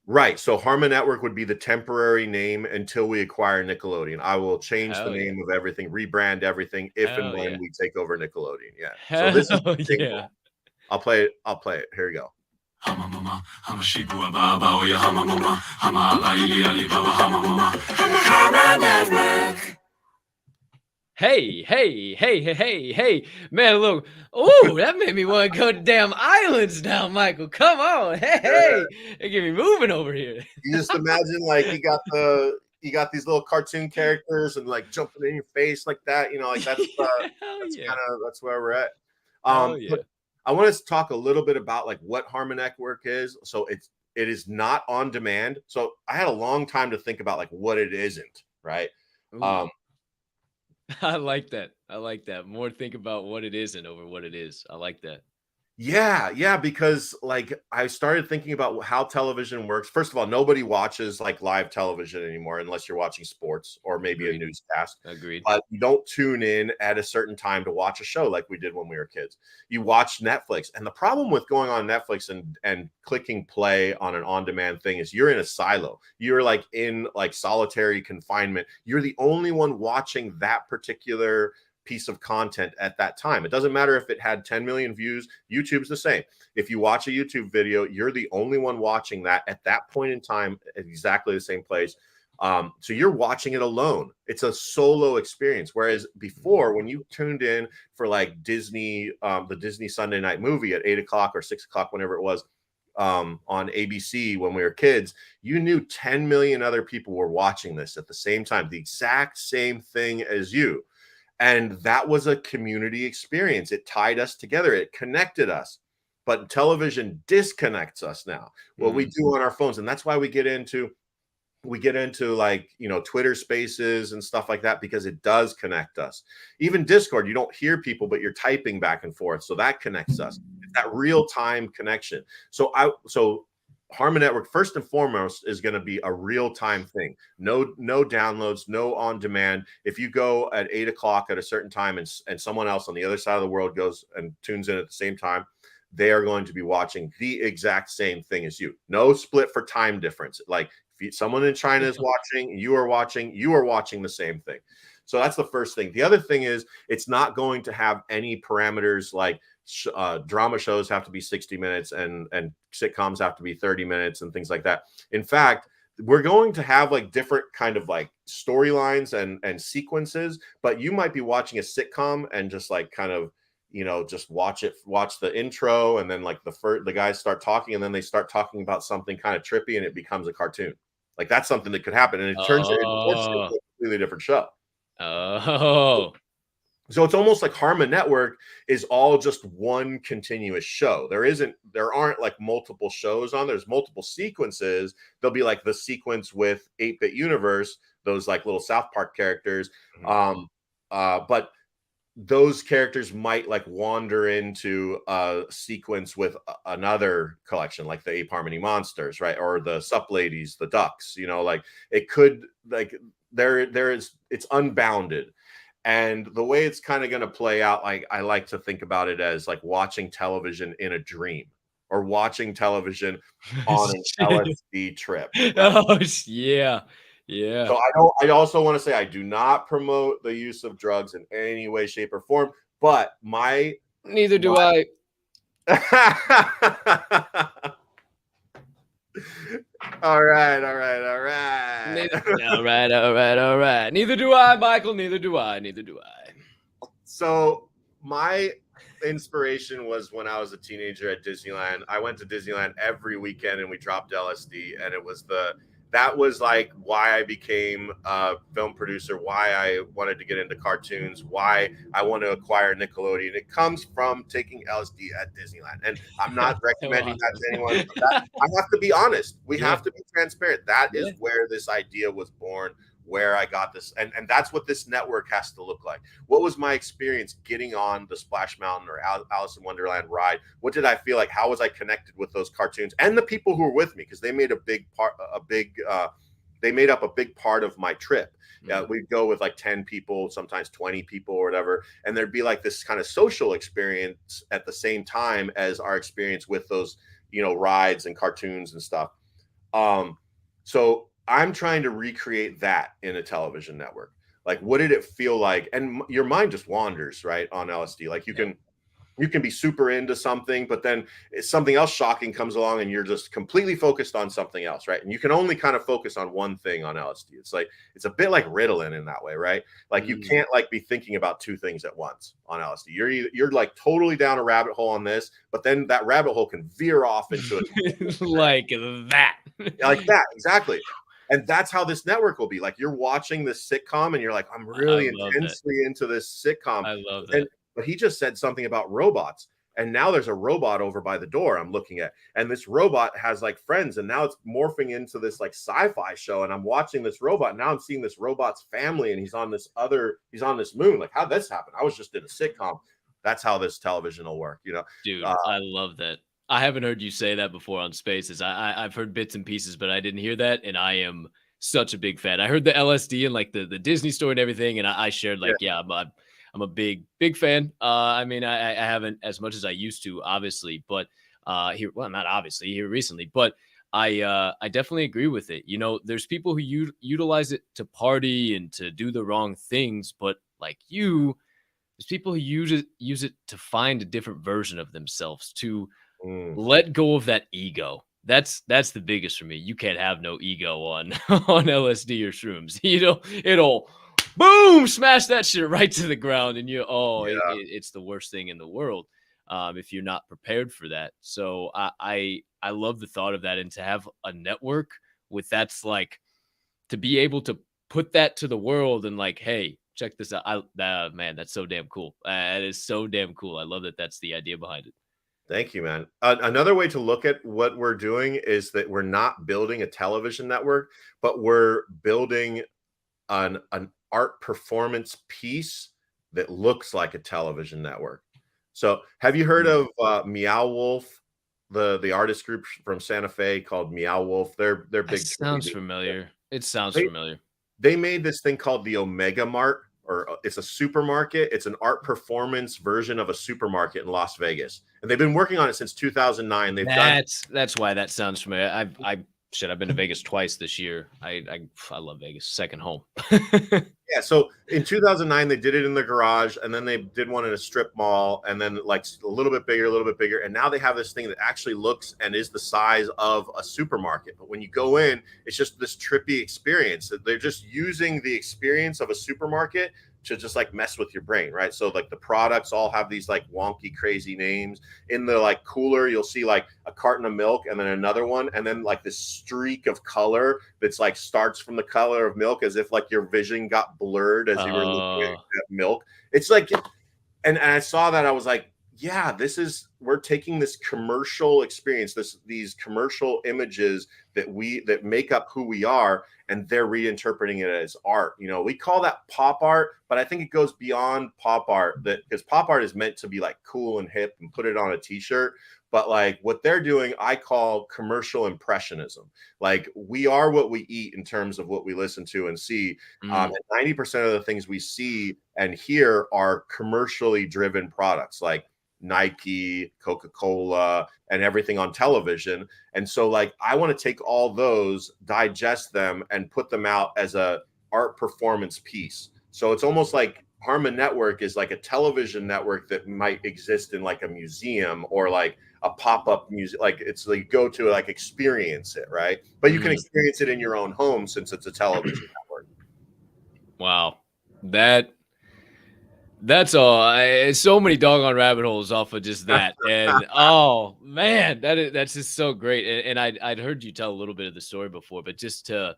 Right. So Harma Network would be the temporary name until we acquire Nickelodeon. I will change the name of everything, rebrand everything if and when we take over Nickelodeon. Yeah. So this is the jingle. I'll play it. Here we go. Hey, man, look. Oh, that made me want to go to damn islands now, Michael. Come on. Hey, they get me moving over here. You just imagine like you got these little cartoon characters and like jumping in your face like that, you know, like that's that's where we're at. But I want to talk a little bit about like what Harma Network is. So it is not on demand. So I had a long time to think about like what it isn't, right? Ooh. I like that. More think about what it isn't over what it is. I like that. Yeah, because like I started thinking about how television works. First of all, nobody watches like live television anymore unless you're watching sports or maybe a newscast. Agreed. But you don't tune in at a certain time to watch a show like we did when we were kids. You watch Netflix. And the problem with going on Netflix and clicking play on an on-demand thing is you're in a silo. You're like in like solitary confinement. You're the only one watching that particular piece of content at that time. It doesn't matter if it had 10 million views. YouTube's the same. If you watch a YouTube video, you're the only one watching that at that point in time at exactly the same place. So you're watching it alone. It's a solo experience. Whereas before, when you tuned in for like Disney, the Disney Sunday night movie at 8 o'clock or 6 o'clock, whenever it was, on ABC when we were kids, you knew 10 million other people were watching this at the same time, the exact same thing as you. And that was a community experience. It tied us together. It connected us. But television disconnects us now. What we do on our phones. And that's why we get into like, you know, Twitter spaces and stuff like that, because it does connect us. Even Discord, you don't hear people, but you're typing back and forth. So that connects us. It's that real-time connection. So Harma Network, first and foremost, is going to be a real-time thing. No downloads, no on-demand. If you go at 8 o'clock at a certain time and someone else on the other side of the world goes and tunes in at the same time, they are going to be watching the exact same thing as you. No split for time difference. Like if someone in China is watching, you are watching the same thing. So that's the first thing. The other thing is it's not going to have any parameters like drama shows have to be 60 minutes and sitcoms have to be 30 minutes and things like that. In fact, we're going to have like different kind of like storylines and sequences, but you might be watching a sitcom and just like kind of, you know, just watch the intro, and then like the guys start talking, and then they start talking about something kind of trippy and it becomes a cartoon. Like that's something that could happen, and it turns into a completely different show. Oh. So it's almost like Harmon Network is all just one continuous show. There aren't like multiple shows on. There's multiple sequences. There'll be like the sequence with 8-Bit Universe, those like little South Park characters. But those characters might like wander into a sequence with another collection, like the Ape Harmony Monsters, right? Or the Sup Ladies, the Ducks, like it could like it's unbounded. And the way it's kind of going to play out, like I like to think about it as like watching television in a dream or watching television on an LSD trip. Right? Oh, yeah. Yeah. So I also want to say I do not promote the use of drugs in any way, shape, or form, but neither do I. All right. All right. Neither do I, Michael. Neither do I. So my inspiration was when I was a teenager at Disneyland. I went to Disneyland every weekend and we dropped LSD, and that was like why I became a film producer, why I wanted to get into cartoons, why I want to acquire Nickelodeon. It comes from taking LSD at Disneyland. And I'm not recommending that to anyone. I have to be honest. We have to be transparent. That is where this idea was born, where I got this. And that's what this network has to look like. What was my experience getting on the Splash Mountain or Alice in Wonderland ride? What did I feel like? How was I connected with those cartoons and the people who were with me? Because they made they made up a big part of my trip. We'd go with like 10 people, sometimes 20 people or whatever. And there'd be like this kind of social experience at the same time as our experience with those, rides and cartoons and stuff. So I'm trying to recreate that in a television network. Like, what did it feel like? And your mind just wanders, right, on LSD. Like you can be super into something, but then something else shocking comes along and you're just completely focused on something else, right? And you can only kind of focus on one thing on LSD. It's a bit like Ritalin in that way, right? Like you can't like be thinking about two things at once on LSD. You're like totally down a rabbit hole on this, but then that rabbit hole can veer off into it like that. Like that, exactly. And that's how this network will be. Like you're watching this sitcom and you're like, I'm really intensely into this sitcom. I love that. But he just said something about robots. And now there's a robot over by the door I'm looking at. And this robot has like friends. And now it's morphing into this like sci-fi show. And I'm watching this robot. Now I'm seeing this robot's family. And he's on this moon. Like, how'd this happen? I was just in a sitcom. That's how this television will work, Dude, I love that. I haven't heard you say that before on Spaces. I've heard bits and pieces, but I didn't hear that. And I am such a big fan. I heard the LSD and like the Disney story and everything. And I shared like, I'm a big fan. I mean, I haven't as much as I used to, obviously, but not obviously here recently, but I definitely agree with it. There's people who utilize it to party and to do the wrong things, but like there's people who use it to find a different version of themselves, to let go of that ego. That's the biggest for me. You can't have no ego on LSD or shrooms. It'll boom, smash that shit right to the ground, and it's the worst thing in the world if you're not prepared for that. So I love the thought of that, and to have a network with that's like to be able to put that to the world and like, hey, check this out. Man, that's so damn cool. That is so damn cool. I love that. That's the idea behind it. Thank you, man. Another way to look at what we're doing is that we're not building a television network, but we're building an art performance piece that looks like a television network. So have you heard of Meow Wolf, the artist group from Santa Fe called Meow Wolf? They're big. Sounds familiar. It sounds familiar. They made this thing called the Omega Mart, or it's a supermarket. It's an art performance version of a supermarket in Las Vegas. And they've been working on it since 2009. That's why that sounds familiar. I've been to Vegas twice this year. I love Vegas, second home. Yeah, so in 2009 they did it in the garage, and then they did one in a strip mall, and then like a little bit bigger, and now they have this thing that actually looks and is the size of a supermarket. But when you go in, it's just this trippy experience. They're just using the experience of a supermarket to just like mess with your brain, right? So like the products all have these like wonky, crazy names. In the like cooler, you'll see like a carton of milk and then another one, and then like this streak of color that's like starts from the color of milk, as if like your vision got blurred as you were looking at that milk. It's like, and I saw that, I was like, yeah, we're taking this commercial experience, these commercial images that make up who we are, and they're reinterpreting it as art. You know, we call that pop art, but I think it goes beyond pop art, because pop art is meant to be like cool and hip and put it on a t-shirt. But like what they're doing, I call commercial impressionism. Like we are what we eat in terms of what we listen to and see. And 90% of the things we see and hear are commercially driven products, like Nike, Coca-Cola, and everything on television. And so like I want to take all those, digest them, and put them out as a art performance piece. So it's almost like Harmon Network is like a television network that might exist in like a museum or like a pop-up music. Like it's like go to like experience it, right? But you can experience it in your own home since it's a television network. Wow. That's all. So many doggone rabbit holes off of just that, and oh man, that's just so great. And I'd heard you tell a little bit of the story before, but just to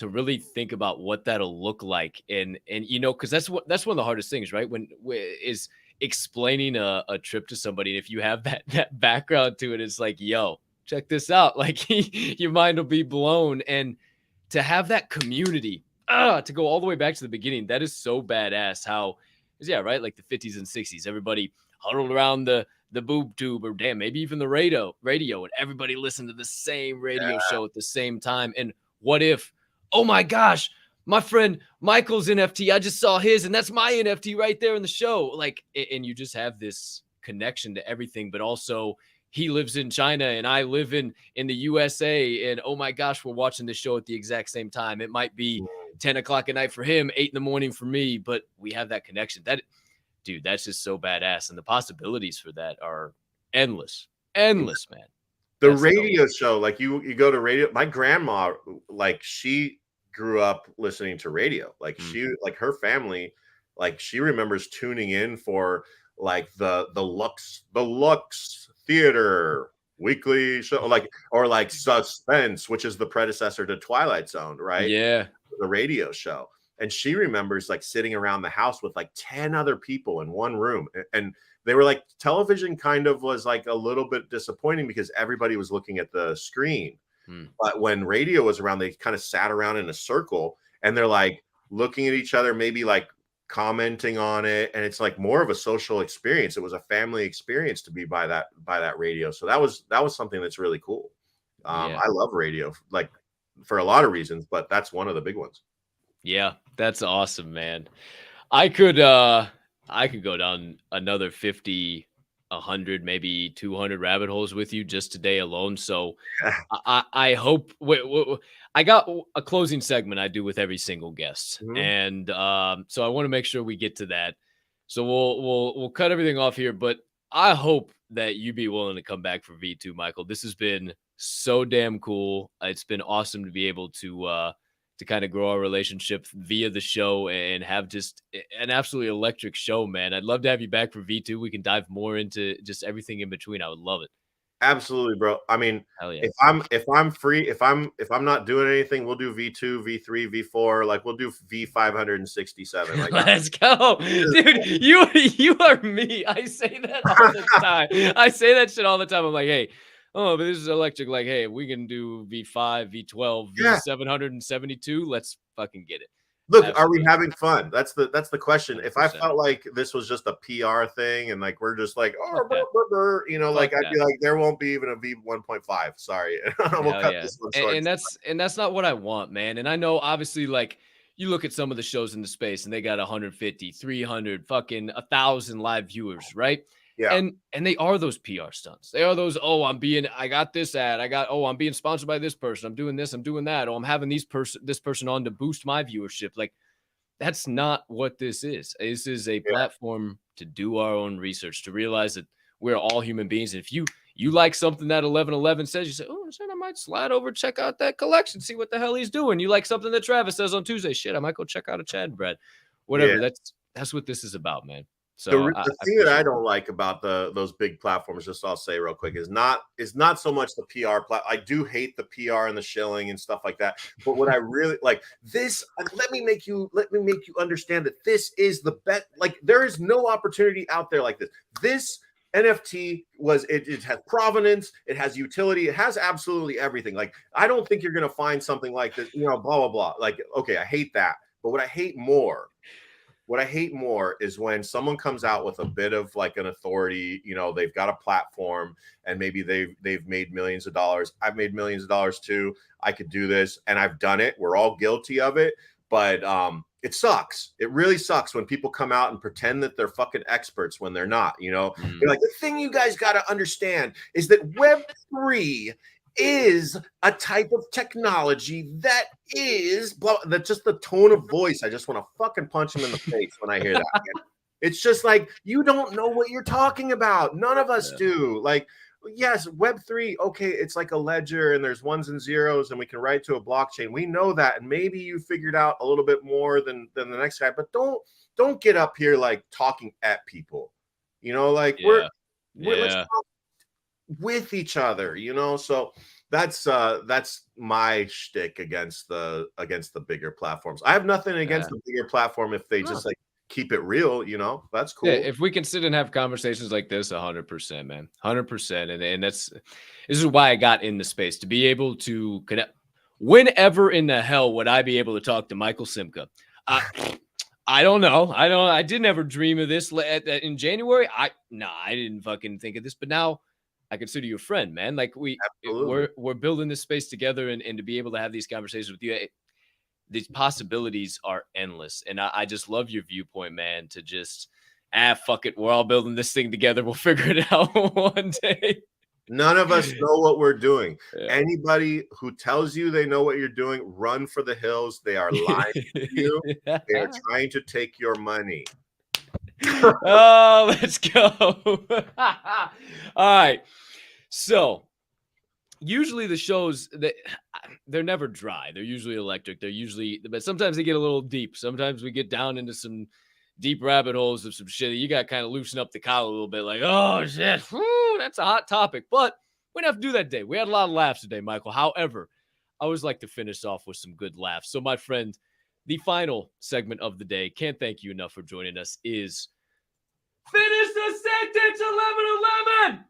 really think about what that'll look like, and you know, because that's one of the hardest things, right? When is explaining a trip to somebody, and if you have that background to it, it's like, yo, check this out, like your mind will be blown, and to have that community, to go all the way back to the beginning, that is so badass. How yeah, right? Like the 50s and 60s, everybody huddled around the boob tube, or damn, maybe even the radio, and everybody listened to the same radio show at the same time. And what if, oh my gosh, my friend Mychal's NFT, I just saw his, and that's my NFT right there in the show. Like, and you just have this connection to everything, but also he lives in China and I live in the USA, and oh my gosh, we're watching the show at the exact same time. It might be 10 o'clock at night for him, 8 in the morning for me, but we have that connection. Dude, that's just so badass. And the possibilities for that are endless, man. The radio show, like you go to radio. My grandma, like she grew up listening to radio. Like she, like her family, like she remembers tuning in for like the Lux Theater weekly show, like, or like Suspense, which is the predecessor to Twilight Zone, right? Yeah. The radio show. And she remembers like sitting around the house with like 10 other people in one room. And they were like, television kind of was like a little bit disappointing because everybody was looking at the screen. But when radio was around, they kind of sat around in a circle and they're like looking at each other, maybe like commenting on it. And it's like more of a social experience. It was a family experience to be by that radio. So that was something that's really cool. I love radio, like for a lot of reasons, but that's one of the big ones. Yeah, that's awesome, man. I could go down another 50, 100, maybe 200 rabbit holes with you just today alone. So I hope I got a closing segment I do with every single guest. And so I want to make sure we get to that. So we'll cut everything off here, but I hope that you be willing to come back for V2, Mychal. This has been so damn cool. It's been awesome to be able to kind of grow our relationship via the show and have just an absolutely electric show, man. I'd love to have you back for V2. We can dive more into just everything in between. I would love it. Absolutely, bro. I mean, yeah. if I'm free, if I'm not doing anything, we'll do V2, V3, V4. Like we'll do V567. Like let's go, dude. You are me. I say that all the time. I say that shit all the time. I'm like, hey, oh, but this is electric. Like, hey, we can do V5, V12, V772. Let's fucking get it. Look, absolutely. Are we having fun? That's the question. 100%. If I felt like this was just a PR thing and like we're just like, oh, you know, like I'd be like, there won't be even a V1.5. Sorry, we'll cut this one short. And that's not what I want, man. And I know, obviously, like you look at some of the shows in the space and they got 150, 300, fucking 1,000 live viewers, right? Yeah. And they are those PR stunts. They are those, I got this ad. I'm being sponsored by this person. I'm doing this. I'm doing that. Oh, I'm having this person on to boost my viewership. Like, that's not what this is. This is a platform to do our own research, to realize that we're all human beings. And if you like something that 1111 says, you say, oh, shit, I might slide over, check out that collection, see what the hell he's doing. You like something that Travis says on Tuesday, shit, I might go check out a Chad and Brad. whatever. Yeah. That's what this is about, man. The So the thing that I don't like about those big platforms, just I'll say real quick, is not so much the PR I do hate the PR and the shilling and stuff like that. But what I really like this, let me make you understand that this is the best. Like, there is no opportunity out there like this. This NFT it has provenance, it has utility, it has absolutely everything. Like, I don't think you're gonna find something like this, blah blah blah. Like, okay, I hate that. But what I hate more is when someone comes out with a bit of like an authority, they've got a platform and maybe they've made millions of dollars. I've made millions of dollars too. I could do this and I've done it. We're all guilty of it, but it sucks. It really sucks when people come out and pretend that they're fucking experts when they're not, They're like, the thing you guys got to understand is that Web3 is a type of technology that is that just the tone of voice. I just want to fucking punch him in the face when I hear that. It's just like, you don't know what you're talking about. None of us do. Like, yes, Web3, okay, it's like a ledger and there's ones and zeros and we can write to a blockchain. We know that. And maybe you figured out a little bit more than the next guy, but don't get up here like talking at people. We're let's talk with each other, so that's my shtick against the bigger platforms. I have nothing against the bigger platform if they just like keep it real, that's cool. Yeah, if we can sit and have conversations like this, 100%, man, 100%, and this is why I got in the space, to be able to connect. Whenever in the hell would I be able to talk to Mychal Simka? I don't know. I didn't ever dream of this in January. I didn't fucking think of this, but now I consider you a friend, man. Like, we're building this space together, and to be able to have these conversations with you, these possibilities are endless. And I just love your viewpoint, man, to just, fuck it. We're all building this thing together. We'll figure it out one day. None of us know what we're doing. Yeah. Anybody who tells you they know what you're doing, run for the hills. They are lying to you. They are trying to take your money. Oh, let's go. All right. So usually the shows, they're never dry. They're usually electric. But sometimes they get a little deep. Sometimes we get down into some deep rabbit holes of some shit. You got to kind of loosen up the collar a little bit. Like, oh shit, whoo, that's a hot topic. But we didn't have to do that today. We had a lot of laughs today, Mychal. However, I always like to finish off with some good laughs. So my friend, the final segment of the day, can't thank you enough for joining us, is finish the sentence 1111.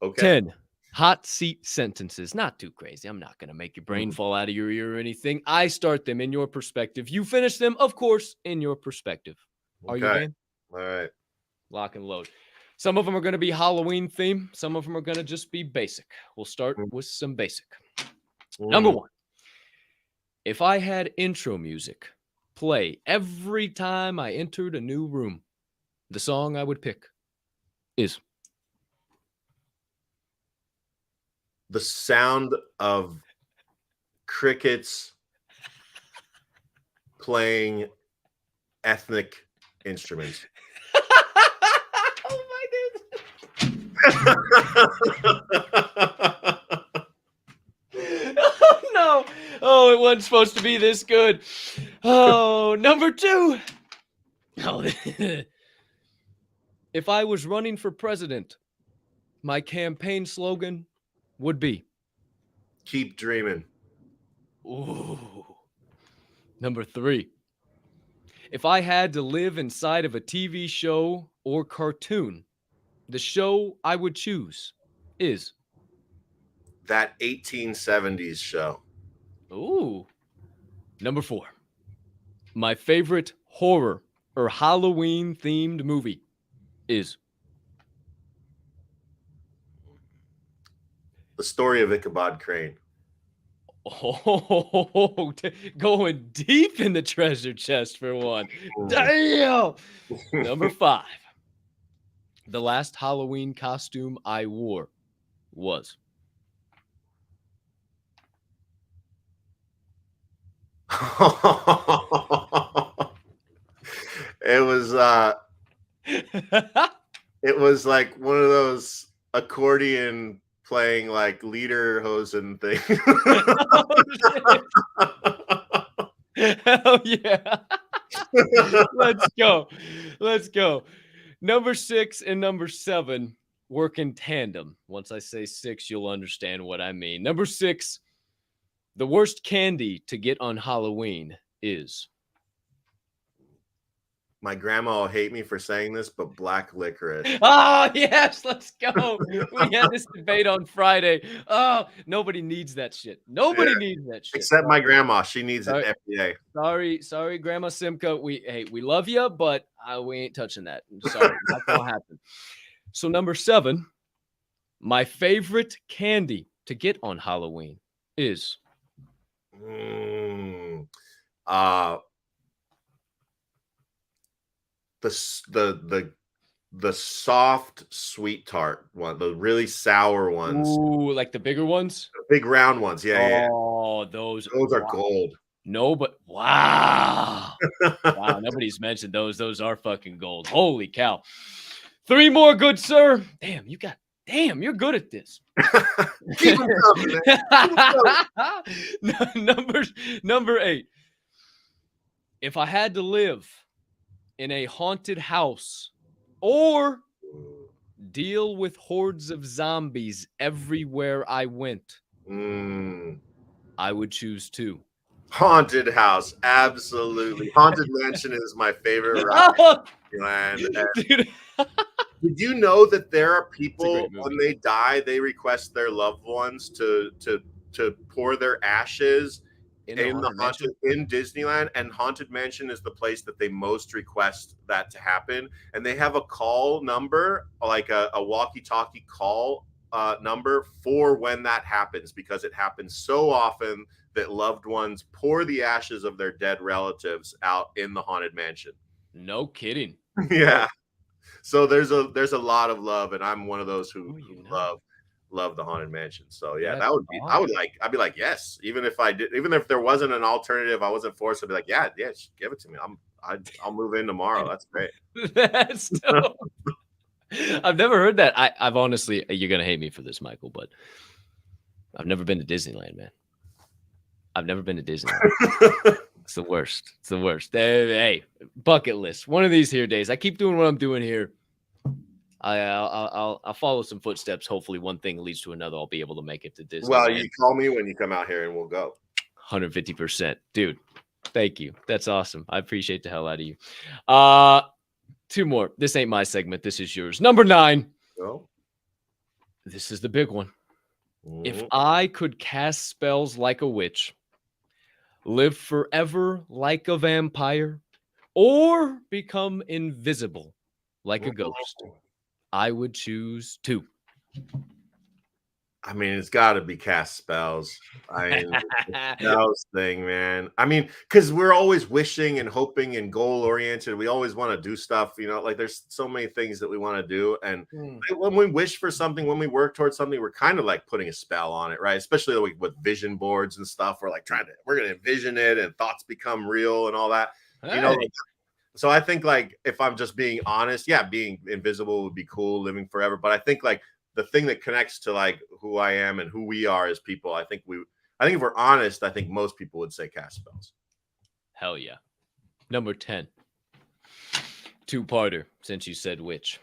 Okay. 10 hot seat sentences. Not too crazy. I'm not going to make your brain fall out of your ear or anything. I start them in your perspective. You finish them, of course, in your perspective. Are you game? All right. Lock and load. Some of them are going to be Halloween theme. Some of them are going to just be basic. We'll start with some basic. Number one. If I had intro music play every time I entered a new room, the song I would pick is the sound of crickets playing ethnic instruments. Oh my goodness. Oh no. Oh, it wasn't supposed to be this good. Oh, number two. Oh. If I was running for president, my campaign slogan would be keep dreaming. Ooh. Number three. If I had to live inside of a TV show or cartoon, the show I would choose is that 1870s show. Ooh. Number four. My favorite horror or Halloween themed movie is The Story of Ichabod Crane. Oh, going deep in the treasure chest for one. Damn. Number five. The last Halloween costume I wore was it was like one of those accordion playing like lederhosen thing. Hell yeah. Let's go. Let's go. Number 6 and number 7 work in tandem. Once I say 6, you'll understand what I mean. Number 6, the worst candy to get on Halloween is. My grandma will hate me for saying this, but black licorice. Oh, yes, let's go. We had this debate on Friday. Oh, nobody needs that shit. Nobody needs that shit. Except my grandma. She needs Sorry. it every day. Sorry, Grandma Simka. We love you, but we ain't touching that. Sorry, not gonna happen. So number 7, my favorite candy to get on Halloween is. The soft sweet tart one, the really sour ones. Ooh, like the bigger ones? The big round ones. Yeah. Oh, those are gold. No, but wow. Wow, nobody's mentioned those. Those are fucking gold. Holy cow. 3 more, good sir. Damn, you're good at this. Keep 'em coming, man. Number 8. If I had to live in a haunted house or deal with hordes of zombies everywhere I went, I would choose 2. Haunted house, absolutely. Haunted mansion is my favorite ride. Dude. Did you know that there are people when they die, they request their loved ones to pour their ashes in Disneyland, and Haunted Mansion is the place that they most request that to happen. And they have a call number, like a walkie-talkie call number for when that happens, because it happens so often that loved ones pour the ashes of their dead relatives out in the Haunted Mansion. No kidding. Yeah. So there's a lot of love, and I'm one of those who love the Haunted Mansion. So yeah, that would be I'd be like, yes, even if there wasn't an alternative, I wasn't forced to be like, yeah, give it to me. I'll move in tomorrow. That's great. That's dope. I've never heard that. I've honestly, you're gonna hate me for this, Michael, but I've never been to Disneyland, man. I've never been to Disneyland. It's the worst. It's the worst. Hey, bucket list. One of these here days. I keep doing what I'm doing here. I'll follow some footsteps. Hopefully one thing leads to another. I'll be able to make it to Disney. Well, you call me when you come out here and we'll go. 150%. Dude, thank you. That's awesome. I appreciate the hell out of you. 2 more. This ain't my segment. This is yours. Number 9. Oh. This is the big one. If I could cast spells like a witch, live forever like a vampire, or become invisible like a ghost, I would choose 2. I mean, it's got to be cast spells. I mean, the spells thing, man. I mean, because we're always wishing and hoping and goal oriented. We always want to do stuff, like there's so many things that we want to do. And when we wish for something, when we work towards something, we're kind of like putting a spell on it, right? Especially like with vision boards and stuff. We're like we're going to envision it, and thoughts become real and all that. Hey. So I think, like, if I'm just being honest, yeah, being invisible would be cool, living forever. But I think, like, the thing that connects to, like, who I am and who we are as people, I think if we're honest, I think most people would say cast spells. Hell yeah. Number 10. 2-parter, since you said which.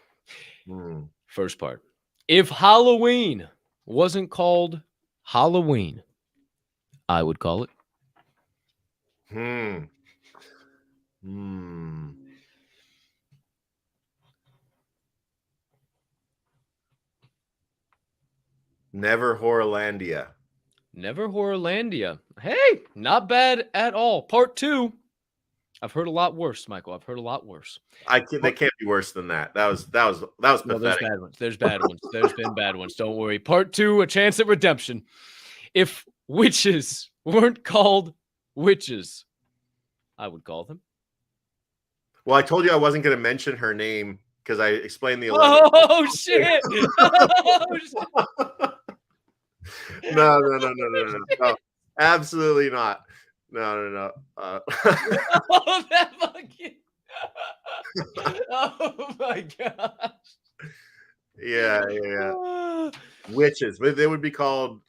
First part. If Halloween wasn't called Halloween, I would call it. Never Horrorlandia. Never Horrorlandia. Hey, not bad at all. Part 2. I've heard a lot worse, Michael. I've heard a lot worse. They can't be worse than that. That was pathetic. No, there's bad ones. There's bad ones. There's been bad ones. Don't worry. Part 2, a chance at redemption. If witches weren't called witches, I would call them. Well, I told you I wasn't going to mention her name because I explained the 11. Oh shit! Oh, shit. No. Absolutely not. No. Oh, that fucking... Oh my gosh. Yeah. Witches. They would be called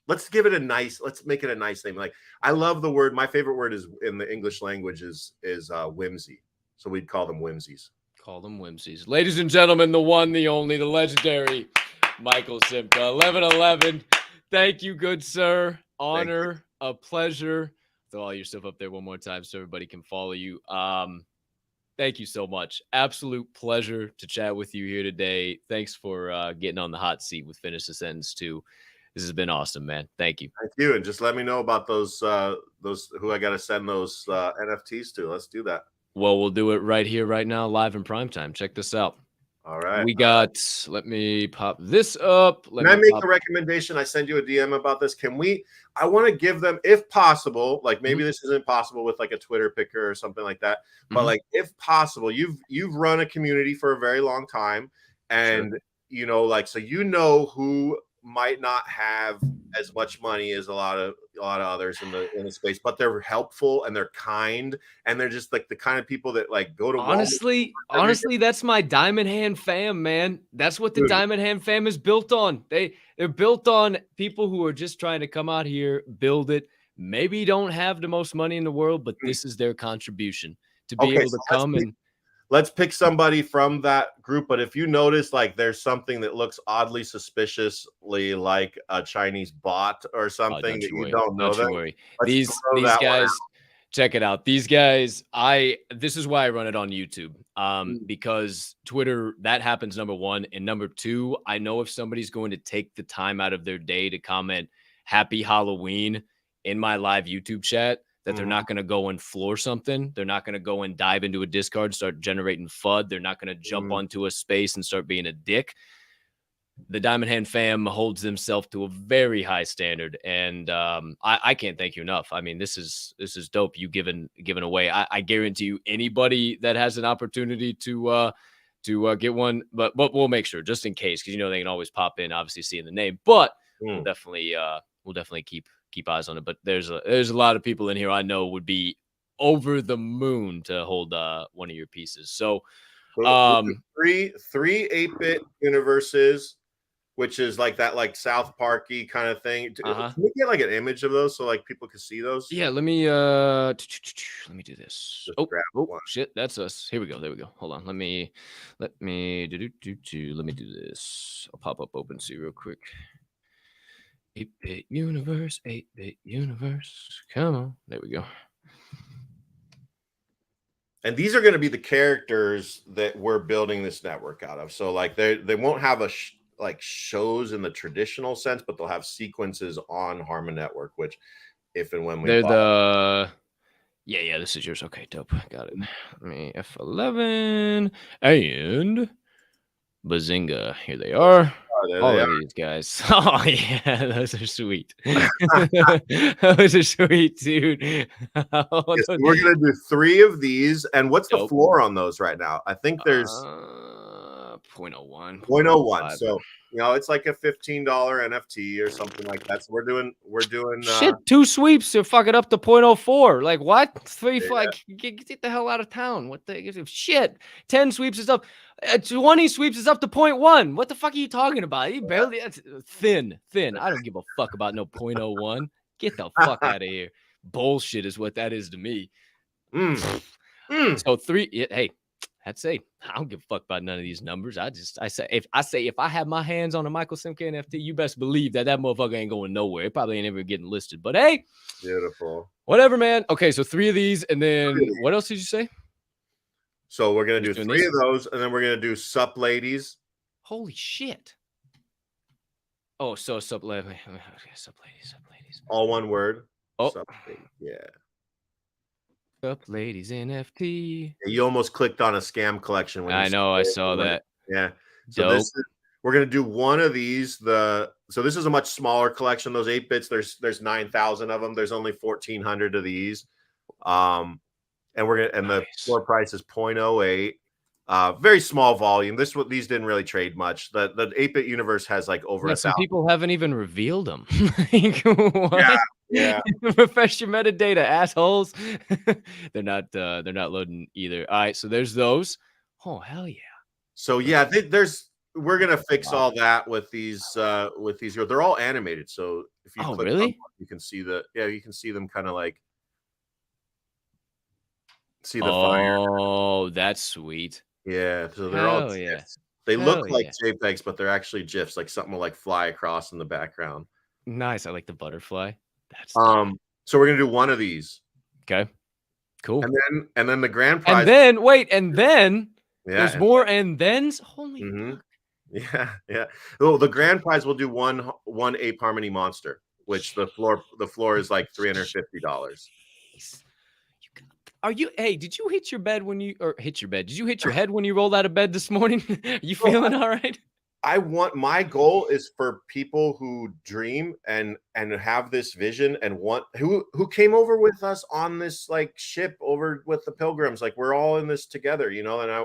let's give it a nice, let's make it a nice name. Like, I love the word, my favorite word is in the English language is whimsy. So we'd call them whimsies. Call them whimsies. Ladies and gentlemen, the one, the only, the legendary Mychal Simka, 1111. Thank you, good sir. Honor, a pleasure. Throw all your stuff up there one more time so everybody can follow you. Thank you so much. Absolute pleasure to chat with you here today. Thanks for getting on the hot seat with Finish the Sentence too. This has been awesome, man. Thank you. Thank you. And just let me know about those who I got to send those NFTs to. Let's do that. Well, we'll do it right here, right now, live in prime time. Check this out. All right. We got, let me pop this up. Can I make a recommendation? I send you a DM about this. I want to give them, if possible, like maybe this isn't possible with like a Twitter picker or something like that, but like if possible, you've run a community for a very long time, and you know, like, so you know who might not have as much money as a lot of others in the space, but they're helpful and they're kind and they're just like the kind of people that like go to honestly, that's my Diamond Hand fam, man. That's what the Diamond Hand fam is built on. They're built on people who are just trying to come out here, build it. Maybe don't have the most money in the world, but this is their contribution to be able to come and let's pick somebody from that group. But if you notice, like, there's something that looks oddly suspiciously like a Chinese bot or something that you don't know. Don't worry. These guys, check it out. These guys, this is why I run it on YouTube. Because Twitter, that happens, number one. And number two, I know if somebody's going to take the time out of their day to comment Happy Halloween in my live YouTube chat, that they're not going to go and floor something. They're not going to go and dive into a Discord, start generating FUD. They're not going to jump onto a space and start being a dick. The Diamond Hand fam holds themselves to a very high standard. And I can't thank you enough. I mean, this is dope. You giving away. I guarantee you anybody that has an opportunity to get one, but we'll make sure just in case, because, you know, they can always pop in, obviously seeing the name, but we'll definitely keep eyes on it. But there's a lot of people in here I know would be over the moon to hold one of your pieces. So three 8-bit universes, which is like that, like South Parky kind of thing. Can we get like an image of those so like people can see those? Yeah, let me do this. Oh shit, that's us. Here we go. There we go. Hold on. Let me do this. I'll pop up OpenSea real quick. 8-bit universe, 8-bit universe. Come on. There we go. And these are going to be the characters that we're building this network out of. So like they won't have like shows in the traditional sense, but they'll have sequences on Harmon Network, which if and when we yeah, this is yours. Okay, dope. Got it. Let me F11 and Bazinga. Here they are. All of these guys. Oh yeah, those are sweet. Those are sweet, dude. Yes, we're gonna do 3 of these. And what's the floor on those right now? I think there's 0.01. 0.01. So you know, it's like a $15 NFT or something like that. So we're doing shit, 2 sweeps to fuck it up to 0.04. Like what? 3 like get the hell out of town. What the shit? 10 sweeps is up. 20 sweeps is up to 0.1. What the fuck are you talking about? You barely thin. I don't give a fuck about no 0.01. Get the fuck out of here. Bullshit is what that is to me. So 3. Hey, I'd say I don't give a fuck about none of these numbers. I say if I have my hands on a Mychal Simka NFT, you best believe that motherfucker ain't going nowhere. It probably ain't ever getting listed. But hey, beautiful. Whatever, man. Okay, so 3 of these, and then what else did you say? So we're gonna do 3 of those, and then we're gonna do Sup Ladies. Holy shit! Oh, so Sup Ladies. All one word. Oh, yeah. Sup Ladies NFT. You almost clicked on a scam collection. When I know, I saw that. Yeah. So we're gonna do one of these. So this is a much smaller collection. Those 8-bits. There's 9,000 of them. There's only 1,400 of these. And the floor price is 0.08. Very small volume. These didn't really trade much. The 8-bit universe has like over 1,000. Some people haven't even revealed them. What? Yeah. Refresh your metadata, assholes. They're not loading either. All right, so there's those. Oh hell yeah. So yeah, we're gonna fix all that with these. They're all animated, so If you Oh, click on really? one, you can see you can see them kind of like see the fire. Oh, that's sweet. Yeah, so they're all Hell yeah. GIFs. They look Hell like yeah. JPEGs, but they're actually GIFs, like something will like fly across in the background. Nice. I like the butterfly. That's dope. So we're gonna do one of these, Okay. Cool. and then the grand And prize. then wait, and then Yeah, there's more and thens. Holy fuck. yeah. Oh, the grand prize will do one Ape Harmony monster, which the floor is like $350. Are you? Hey, did you hit your bed when you or hit your bed? Did you hit your head when you rolled out of bed this morning? You feeling all right? My goal is for people who dream and have this vision and want who came over with us on this like ship over with the pilgrims. Like we're all in this together,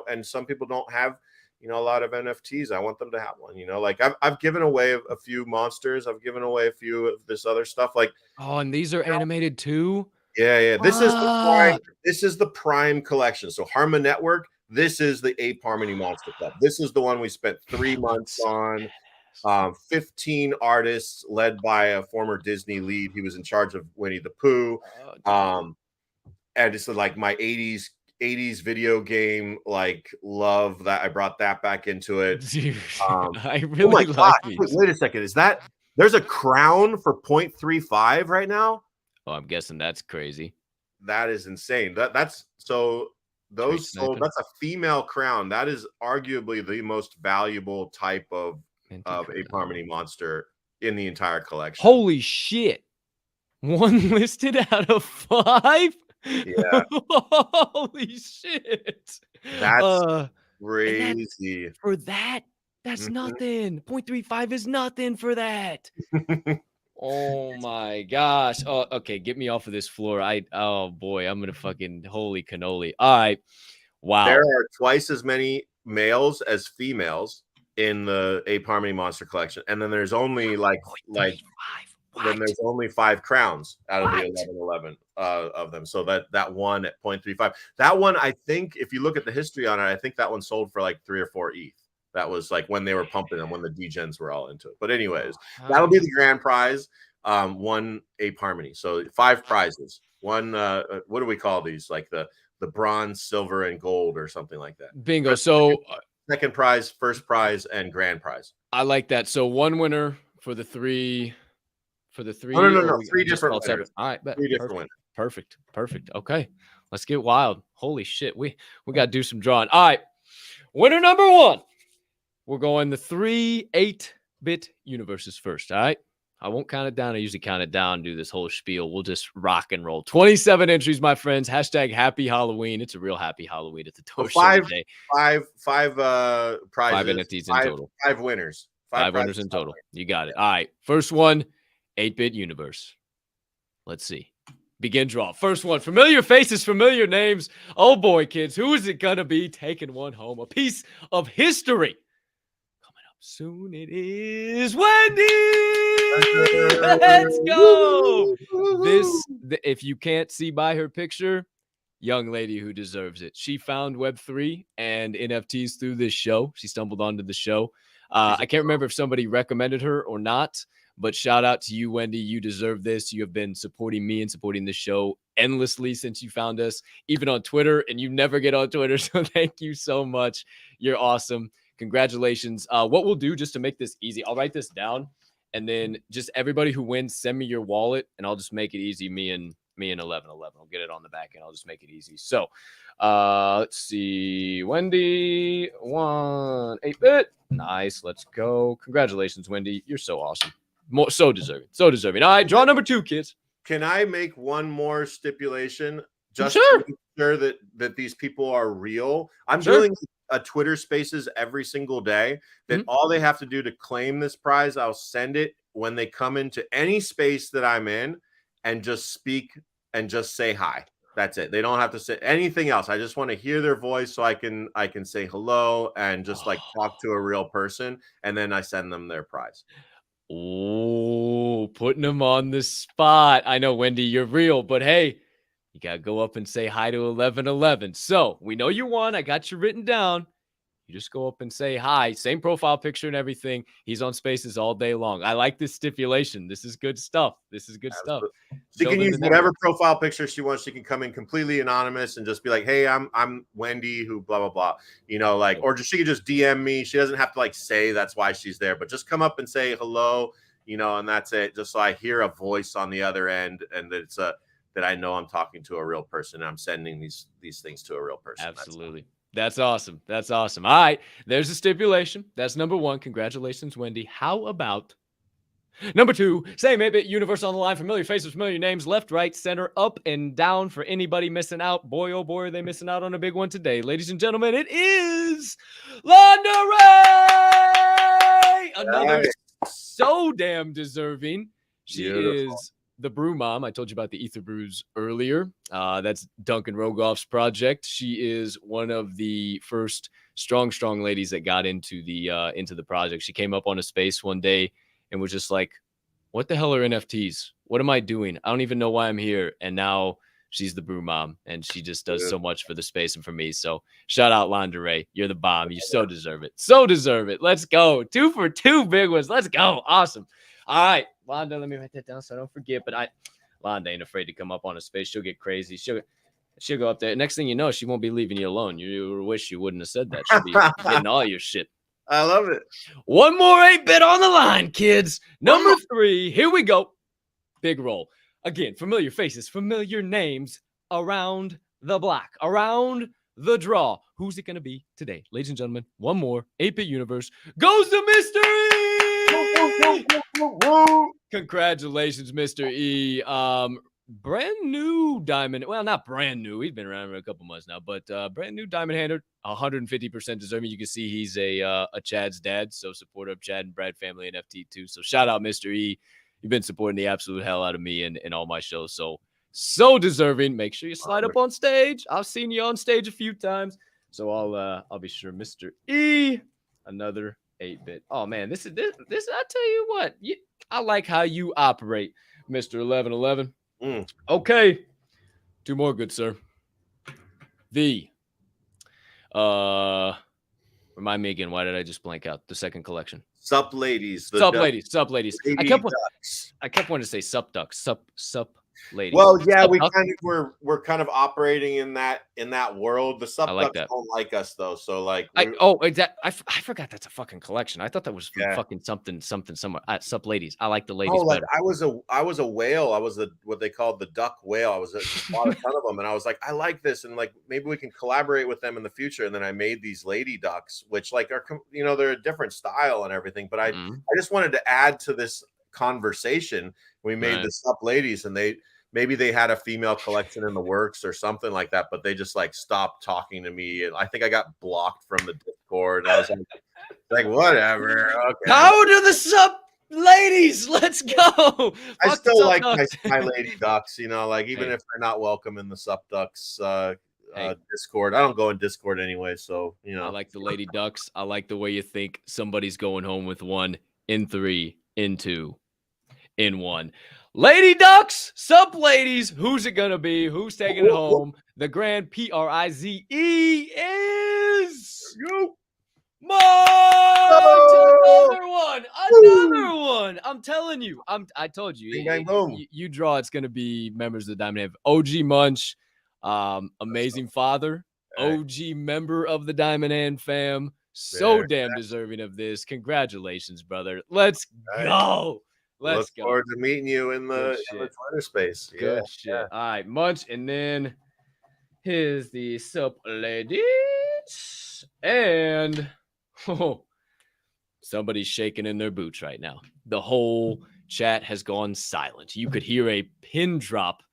and some people don't have, a lot of NFTs. I want them to have one, like I've given away a few monsters. I've given away a few of this other stuff. Like, Oh, and these are animated too. yeah. This is Fuck. the prime collection. So Harmon Network. This is the Ape Harmony Monster Club. This is the one we spent 3 months on. 15 artists led by a former Disney lead. He was in charge of Winnie the Pooh. And it's like my 80s video game, like love that I brought that back into it. Dude, I Oh really my like God. these. Wait a second. There's a crown for 0.35 right now? Oh, I'm guessing that's crazy. That is insane. That's so those sold. That's a female crown. That is arguably the most valuable type of Ape Harmony monster in the entire collection. Holy shit. One listed out of 5? Yeah. Holy shit. That's crazy. For that, that's nothing. 0.35 is nothing for that. Oh my gosh. Oh, okay. Get me off of this floor. Oh boy, I'm gonna fucking holy cannoli. All right. Wow. There are twice as many males as females in the Ape Harmony Monster Collection, and then there's only then there's only 5 crowns out of the 1111 of them. So that one at 0.35. That one, I think, if you look at the history on it, I think that one sold for like 3 or 4 ETH. That was like when they were pumping them, when the Degens were all into it. But anyways, that'll be the grand prize. 1 Ape Harmony. So 5 prizes. One, what do we call these? Like the bronze, silver, and gold, or something like that. Bingo. So second prize, first prize, and grand prize. I like that. So 1 winner for the 3. For the 3. No. 3 different winners. All right, 3 different winners. Perfect. Okay, let's get wild. Holy shit, we got to do some drawing. All right, winner number 1. We're going the 3 8-bit universes first. All right, I won't count it down. I usually count it down, do this whole spiel. We'll just rock and roll. 27 entries, my friends. Hashtag Happy Halloween. It's a real happy Halloween at the Door Show today. 5 prizes. 5 NFTs in total. 5 winners. 5 winners in total. You got it. All right, first one. 8-bit universe. Let's see. Begin draw. First one. Familiar faces, familiar names. Oh boy, kids. Who is it gonna be taking one home? A piece of history. Coming up soon. It is Wendy. Let's go. If you can't see by her picture, young lady who deserves it. She found Web3 and NFTs through this show. She stumbled onto the show. I can't remember if somebody recommended her or not. But shout out to you, Wendy. You deserve this. You have been supporting me and supporting the show endlessly since you found us, even on Twitter. And you never get on Twitter. So thank you so much. You're awesome. Congratulations. What we'll do just to make this easy, I'll write this down. And then just everybody who wins, send me your wallet. And I'll just make it easy. Me and 11eleven. I'll get it on the back end. I'll just make it easy. So let's see. Wendy, 1 8-bit. Nice. Let's go. Congratulations, Wendy. You're so awesome. So deserving. All right, draw number 2, kids. Can I make one more stipulation just Sure. to make sure that these people are real? I'm doing a Twitter Spaces every single day. That all they have to do to claim this prize, I'll send it when they come into any space that I'm in, and just speak and just say hi. That's it. They don't have to say anything else. I just want to hear their voice so I can say hello and just like talk to a real person, and then I send them their prize. Oh, putting them on the spot. I know, Wendy, you're real, but hey, you got to go up and say hi to 11eleven. So we know you won. I got you written down. You just go up and say hi, same profile picture and everything. He's on Spaces all day long. I like this stipulation. This is good stuff. This is good stuff. She can use whatever profile picture she wants. She can come in completely anonymous and just be like, "Hey, I'm Wendy, who blah blah blah," you know, like, or she could just DM me. She doesn't have to like say that's why she's there, but just come up and say hello, you know, and that's it. Just so I hear a voice on the other end, and that it's that I know I'm talking to a real person. And I'm sending these things to a real person. Absolutely. That's awesome. That's awesome. All right. There's a stipulation. That's number one. Congratulations, Wendy. How about number two? Same Ape universe on the line. Familiar faces, familiar names, left, right, center, up, and down. For anybody missing out, boy, oh boy, are they missing out on a big one today. Ladies and gentlemen, it is Londa Ray. Another so damn deserving. She is the brew mom. I told you about the Ether Brews earlier. That's Duncan Rogoff's project. She is one of the first strong ladies that got into the project. She came up on a space one day and was just like, what the hell are NFTs? What am I doing? I don't even know why I'm here. And now she's the brew mom, and she just does so much for the space and for me. So shout out Londa Ray. You're the bomb. You so deserve it. So deserve it. Let's go. 2 for 2 big ones. Let's go. Awesome. All right, Londa, let me write that down so I don't forget. But Londa ain't afraid to come up on a space. She'll get crazy. She'll go up there. Next thing you know, she won't be leaving you alone. You wish you wouldn't have said that. She'll be getting all your shit. I love it. One more 8-bit on the line, kids. Number 3. Here we go. Big roll. Again, familiar faces, familiar names around the block, around the draw. Who's it going to be today? Ladies and gentlemen, one more 8-bit universe goes to Mystery. Congratulations, Mr. E. Brand new diamond. Well, not brand new. He's been around for a couple months now, but brand new diamond hander, 150% deserving. You can see he's a Chad's dad, so supporter of Chad and Brad family NFT too. So shout out, Mr. E. You've been supporting the absolute hell out of me and all my shows. So deserving. Make sure you slide up on stage. I've seen you on stage a few times, so I'll be sure. Mr. E, another 8-bit. Oh man, this. I tell you what, I like how you operate, Mr. 1111. Okay, 2 more, good sir. Remind me again. Why did I just blank out? The second collection. Sup ladies. Sup ladies. I kept wanting to say sup ducks. Sup ladies. Well, yeah, we're kind of operating in that world. The sup ducks don't like us though. So like, I forgot that's a fucking collection. I thought that was fucking something somewhere. Sup ladies. I like the ladies better. I was a whale. I was what they called the duck whale. I bought a ton of them, and I was like, I like this, and like maybe we can collaborate with them in the future. And then I made these lady ducks, which like are they're a different style and everything. But I just wanted to add to this conversation. We made the sup ladies, and maybe they had a female collection in the works or something like that, but they just like stopped talking to me. And I think I got blocked from the Discord. And I was like whatever. Okay. How do the sup ladies? Let's go. I still like my lady ducks, like even if they're not welcome in the sup ducks Discord. I don't go in Discord anyway, so I like the lady ducks. I like the way you think. Somebody's going home with 1 in 3 in 2 in 1. Lady ducks, sup ladies, who's it gonna be? Who's taking it home? The grand Prize is Mark. Another one. I'm telling you. I told you. You draw. It's gonna be members of the Diamond Hand. OG Munch, amazing father, OG member of the Diamond Hand fam. So damn deserving of this. Congratulations, brother. Let's go. Look forward to meeting you in the Twitter space. Good shit. All right, Munch, and then here's the sup ladies, and somebody's shaking in their boots right now. The whole chat has gone silent. You could hear a pin drop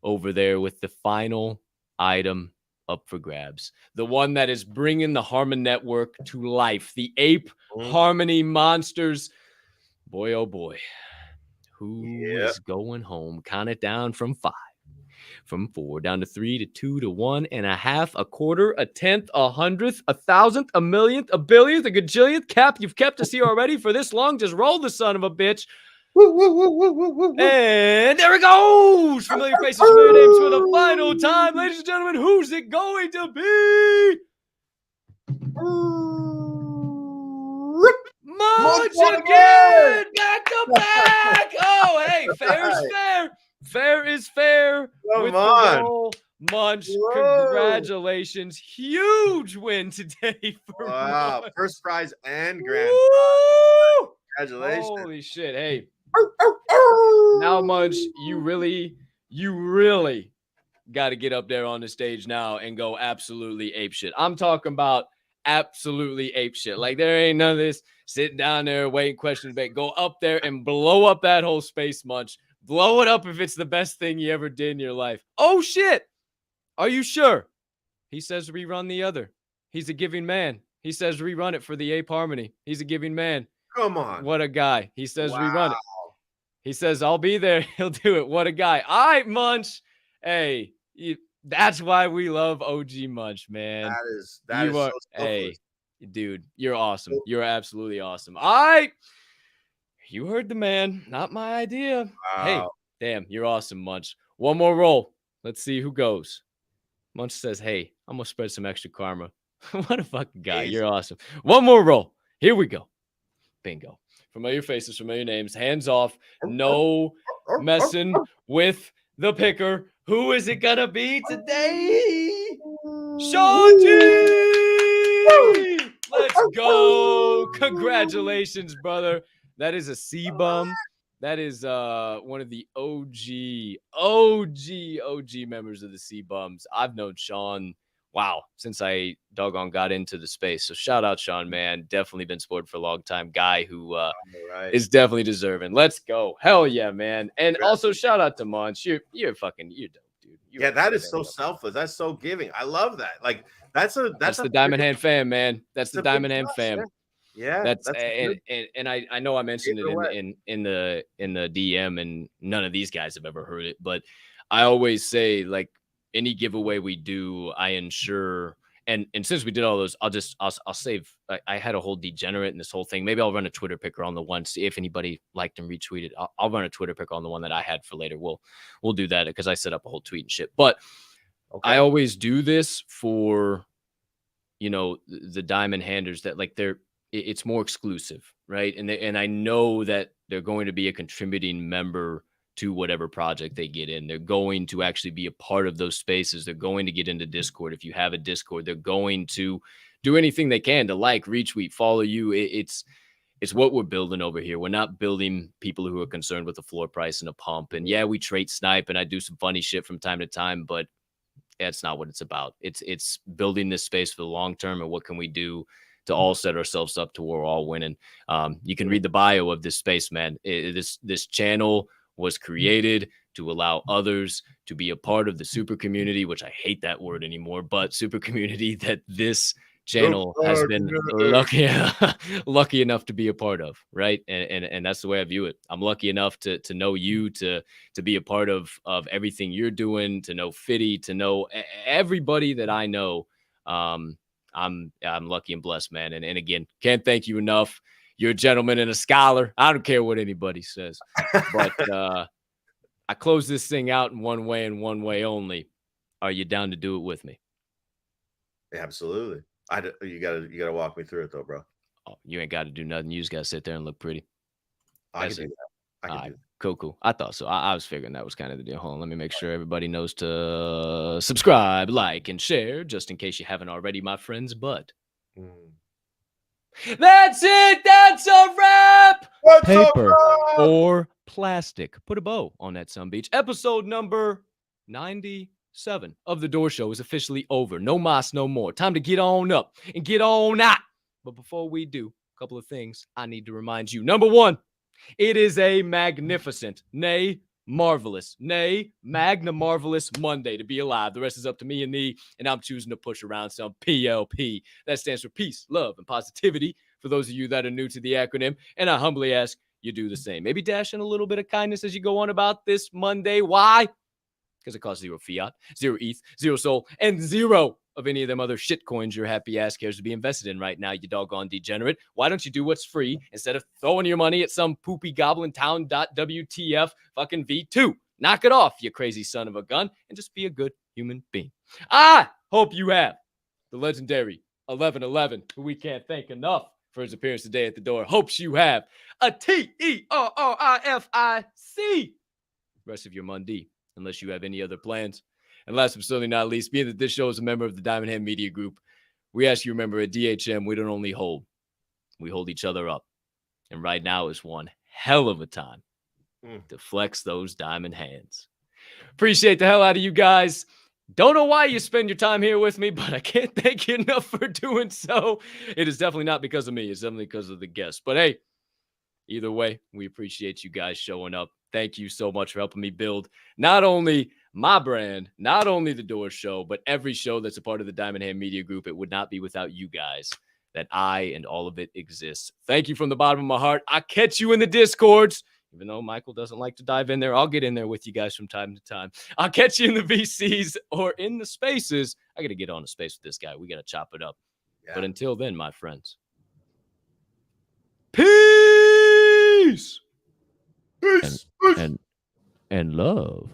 over there with the final item up for grabs. The one that is bringing the Harmon Network to life. The Ape Harmony monsters. Boy, oh boy. Who is going home? Count it down from 5, from 4, down to 3, to 2, to 1 and a half, a quarter, a tenth, a hundredth, a thousandth, a millionth, a billionth, a gajillionth. Cap, you've kept us here already for this long. Just roll the son of a bitch. And there it goes. Familiar faces, familiar names for the final time. Ladies and gentlemen, who's it going to be? Munch again! Back to back! Oh, hey, fair's fair. Fair is fair. Come with on. the roll. Munch, Whoa. congratulations. Huge win today for Wow. Munch. First prize and grand Woo! prize. Congratulations. Holy shit. Hey, now, Munch, you really got to get up there on the stage now and go absolutely ape shit. I'm talking about absolutely ape shit. Like, there ain't none of this sitting down there waiting, question debate. Go up there and blow up that whole space, Munch. Blow it up if it's the best thing you ever did in your life. Oh, shit. Are you sure? He says rerun the other. He's a giving man. He says rerun it for the Ape Harmony. He's a giving man. Come on. What a guy. He says Wow. rerun it. He says, I'll be there. He'll do it. What a guy. All right, Munch. Hey, that's why we love OG Munch, man. That is so hey, dude, you're awesome. You're absolutely awesome. All right. You heard the man. Not my idea. Wow. Hey, damn, you're awesome, Munch. One more roll. Let's see who goes. Munch says, hey, I'm going to spread some extra karma. What a fucking guy. You're awesome. One more roll. Here we go. Bingo. Familiar faces, familiar names. Hands off. No messing with the picker. Who is it going to be today? Sean T! Let's go. Congratulations, brother. That is a C-bum. That is one of the OG members of the C-bums. I've known Sean, wow, since I doggone got into the space. So shout out Sean, man. Definitely been supported for a long time. Guy who is definitely deserving. Let's go. Hell yeah, man. And also shout out to Munch. You're dope, dude. That is so selfless. That's so giving. I love that. Like that's the Diamond Hand fam, man. That's the Diamond Hand fam. Yeah, that's and I know I mentioned it in the DM, and none of these guys have ever heard it, but I always say, like, any giveaway we do, I ensure, and since we did all those, I'll save. I had a whole degenerate in this whole thing. Maybe I'll run a Twitter picker on the one, see if anybody liked and retweeted. I'll run a Twitter picker on the one that I had for later. We'll do that because I set up a whole tweet and shit. But I always do this for, the diamond handers that, like, it's more exclusive, right? And I know that they're going to be a contributing member to whatever project they get in. They're going to actually be a part of those spaces. They're going to get into Discord. If you have a Discord, they're going to do anything they can to like, retweet, follow you. It's what we're building over here. We're not building people who are concerned with a floor price and a pump. And yeah, we trait snipe and I do some funny shit from time to time, but that's not what it's about. It's building this space for the long term, and what can we do to all set ourselves up to where we're all winning. You can read the bio of this space, man. This channel was created to allow others to be a part of the super community, which I hate that word anymore, but super community that this channel has been lucky enough to be a part of, right? And that's the way I view it. I'm lucky enough to know you, to be a part of everything you're doing, to know Fitty, to know everybody that I know. I'm lucky and blessed, man. And again, can't thank you enough. You're a gentleman and a scholar. I don't care what anybody says. But I close this thing out in one way and one way only. Are you down to do it with me? Absolutely. You gotta walk me through it though, bro. Oh, you ain't got to do nothing. You just got to sit there and look pretty. I can do that. I can do that. Cool. I thought so. I was figuring that was kind of the deal. Hold on, let me make sure everybody knows to subscribe, like, and share, just in case you haven't already, my friends. But that's it. That's a wrap. Paper or plastic. Put a bow on that sunbeach. Episode number 97 of The Door Show is officially over. No mas, no more. Time to get on up and get on out. But before we do, a couple of things I need to remind you. Number one, it is a magnificent, nay, marvelous, nay, magna marvelous Monday to be alive. The rest is up to me and thee, and I'm choosing to push around some PLP. That stands for peace, love, and positivity for those of you that are new to the acronym, and I humbly ask you do the same. Maybe dash in a little bit of kindness as you go on about this Monday. Why? Because it costs 0 fiat, 0 ETH, 0 SOL, and 0 of any of them other shit coins your happy ass cares to be invested in right now, you doggone degenerate. Why don't you do what's free instead of throwing your money at some poopy goblin town .wtf fucking V2? Knock it off, you crazy son of a gun, and just be a good human being. I hope you have the legendary 11eleven, who we can't thank enough for his appearance today at the door. Hopes you have a TERRIFIC rest of your Monday, unless you have any other plans. And last but certainly not least, being that this show is a member of the Diamond Hand Media Group, we ask you remember at DHM, we don't only hold, we hold each other up. And right now is one hell of a time to flex those diamond hands. Appreciate the hell out of you guys. Don't know why you spend your time here with me, but I can't thank you enough for doing so. It is definitely not because of me. It's definitely because of the guests. But hey, either way, we appreciate you guys showing up. Thank you so much for helping me build not only my brand, not only the Door Show, but every show that's a part of the Diamond Hand Media Group. It would not be without you guys that I and all of it exists. Thank you from the bottom of my heart. I'll catch you in the Discords. Even though Michael doesn't like to dive in there, I'll get in there with you guys from time to time. I'll catch you in the VCs or in the spaces. I got to get on a space with this guy. We got to chop it up. Yeah. But until then, my friends, peace. And love.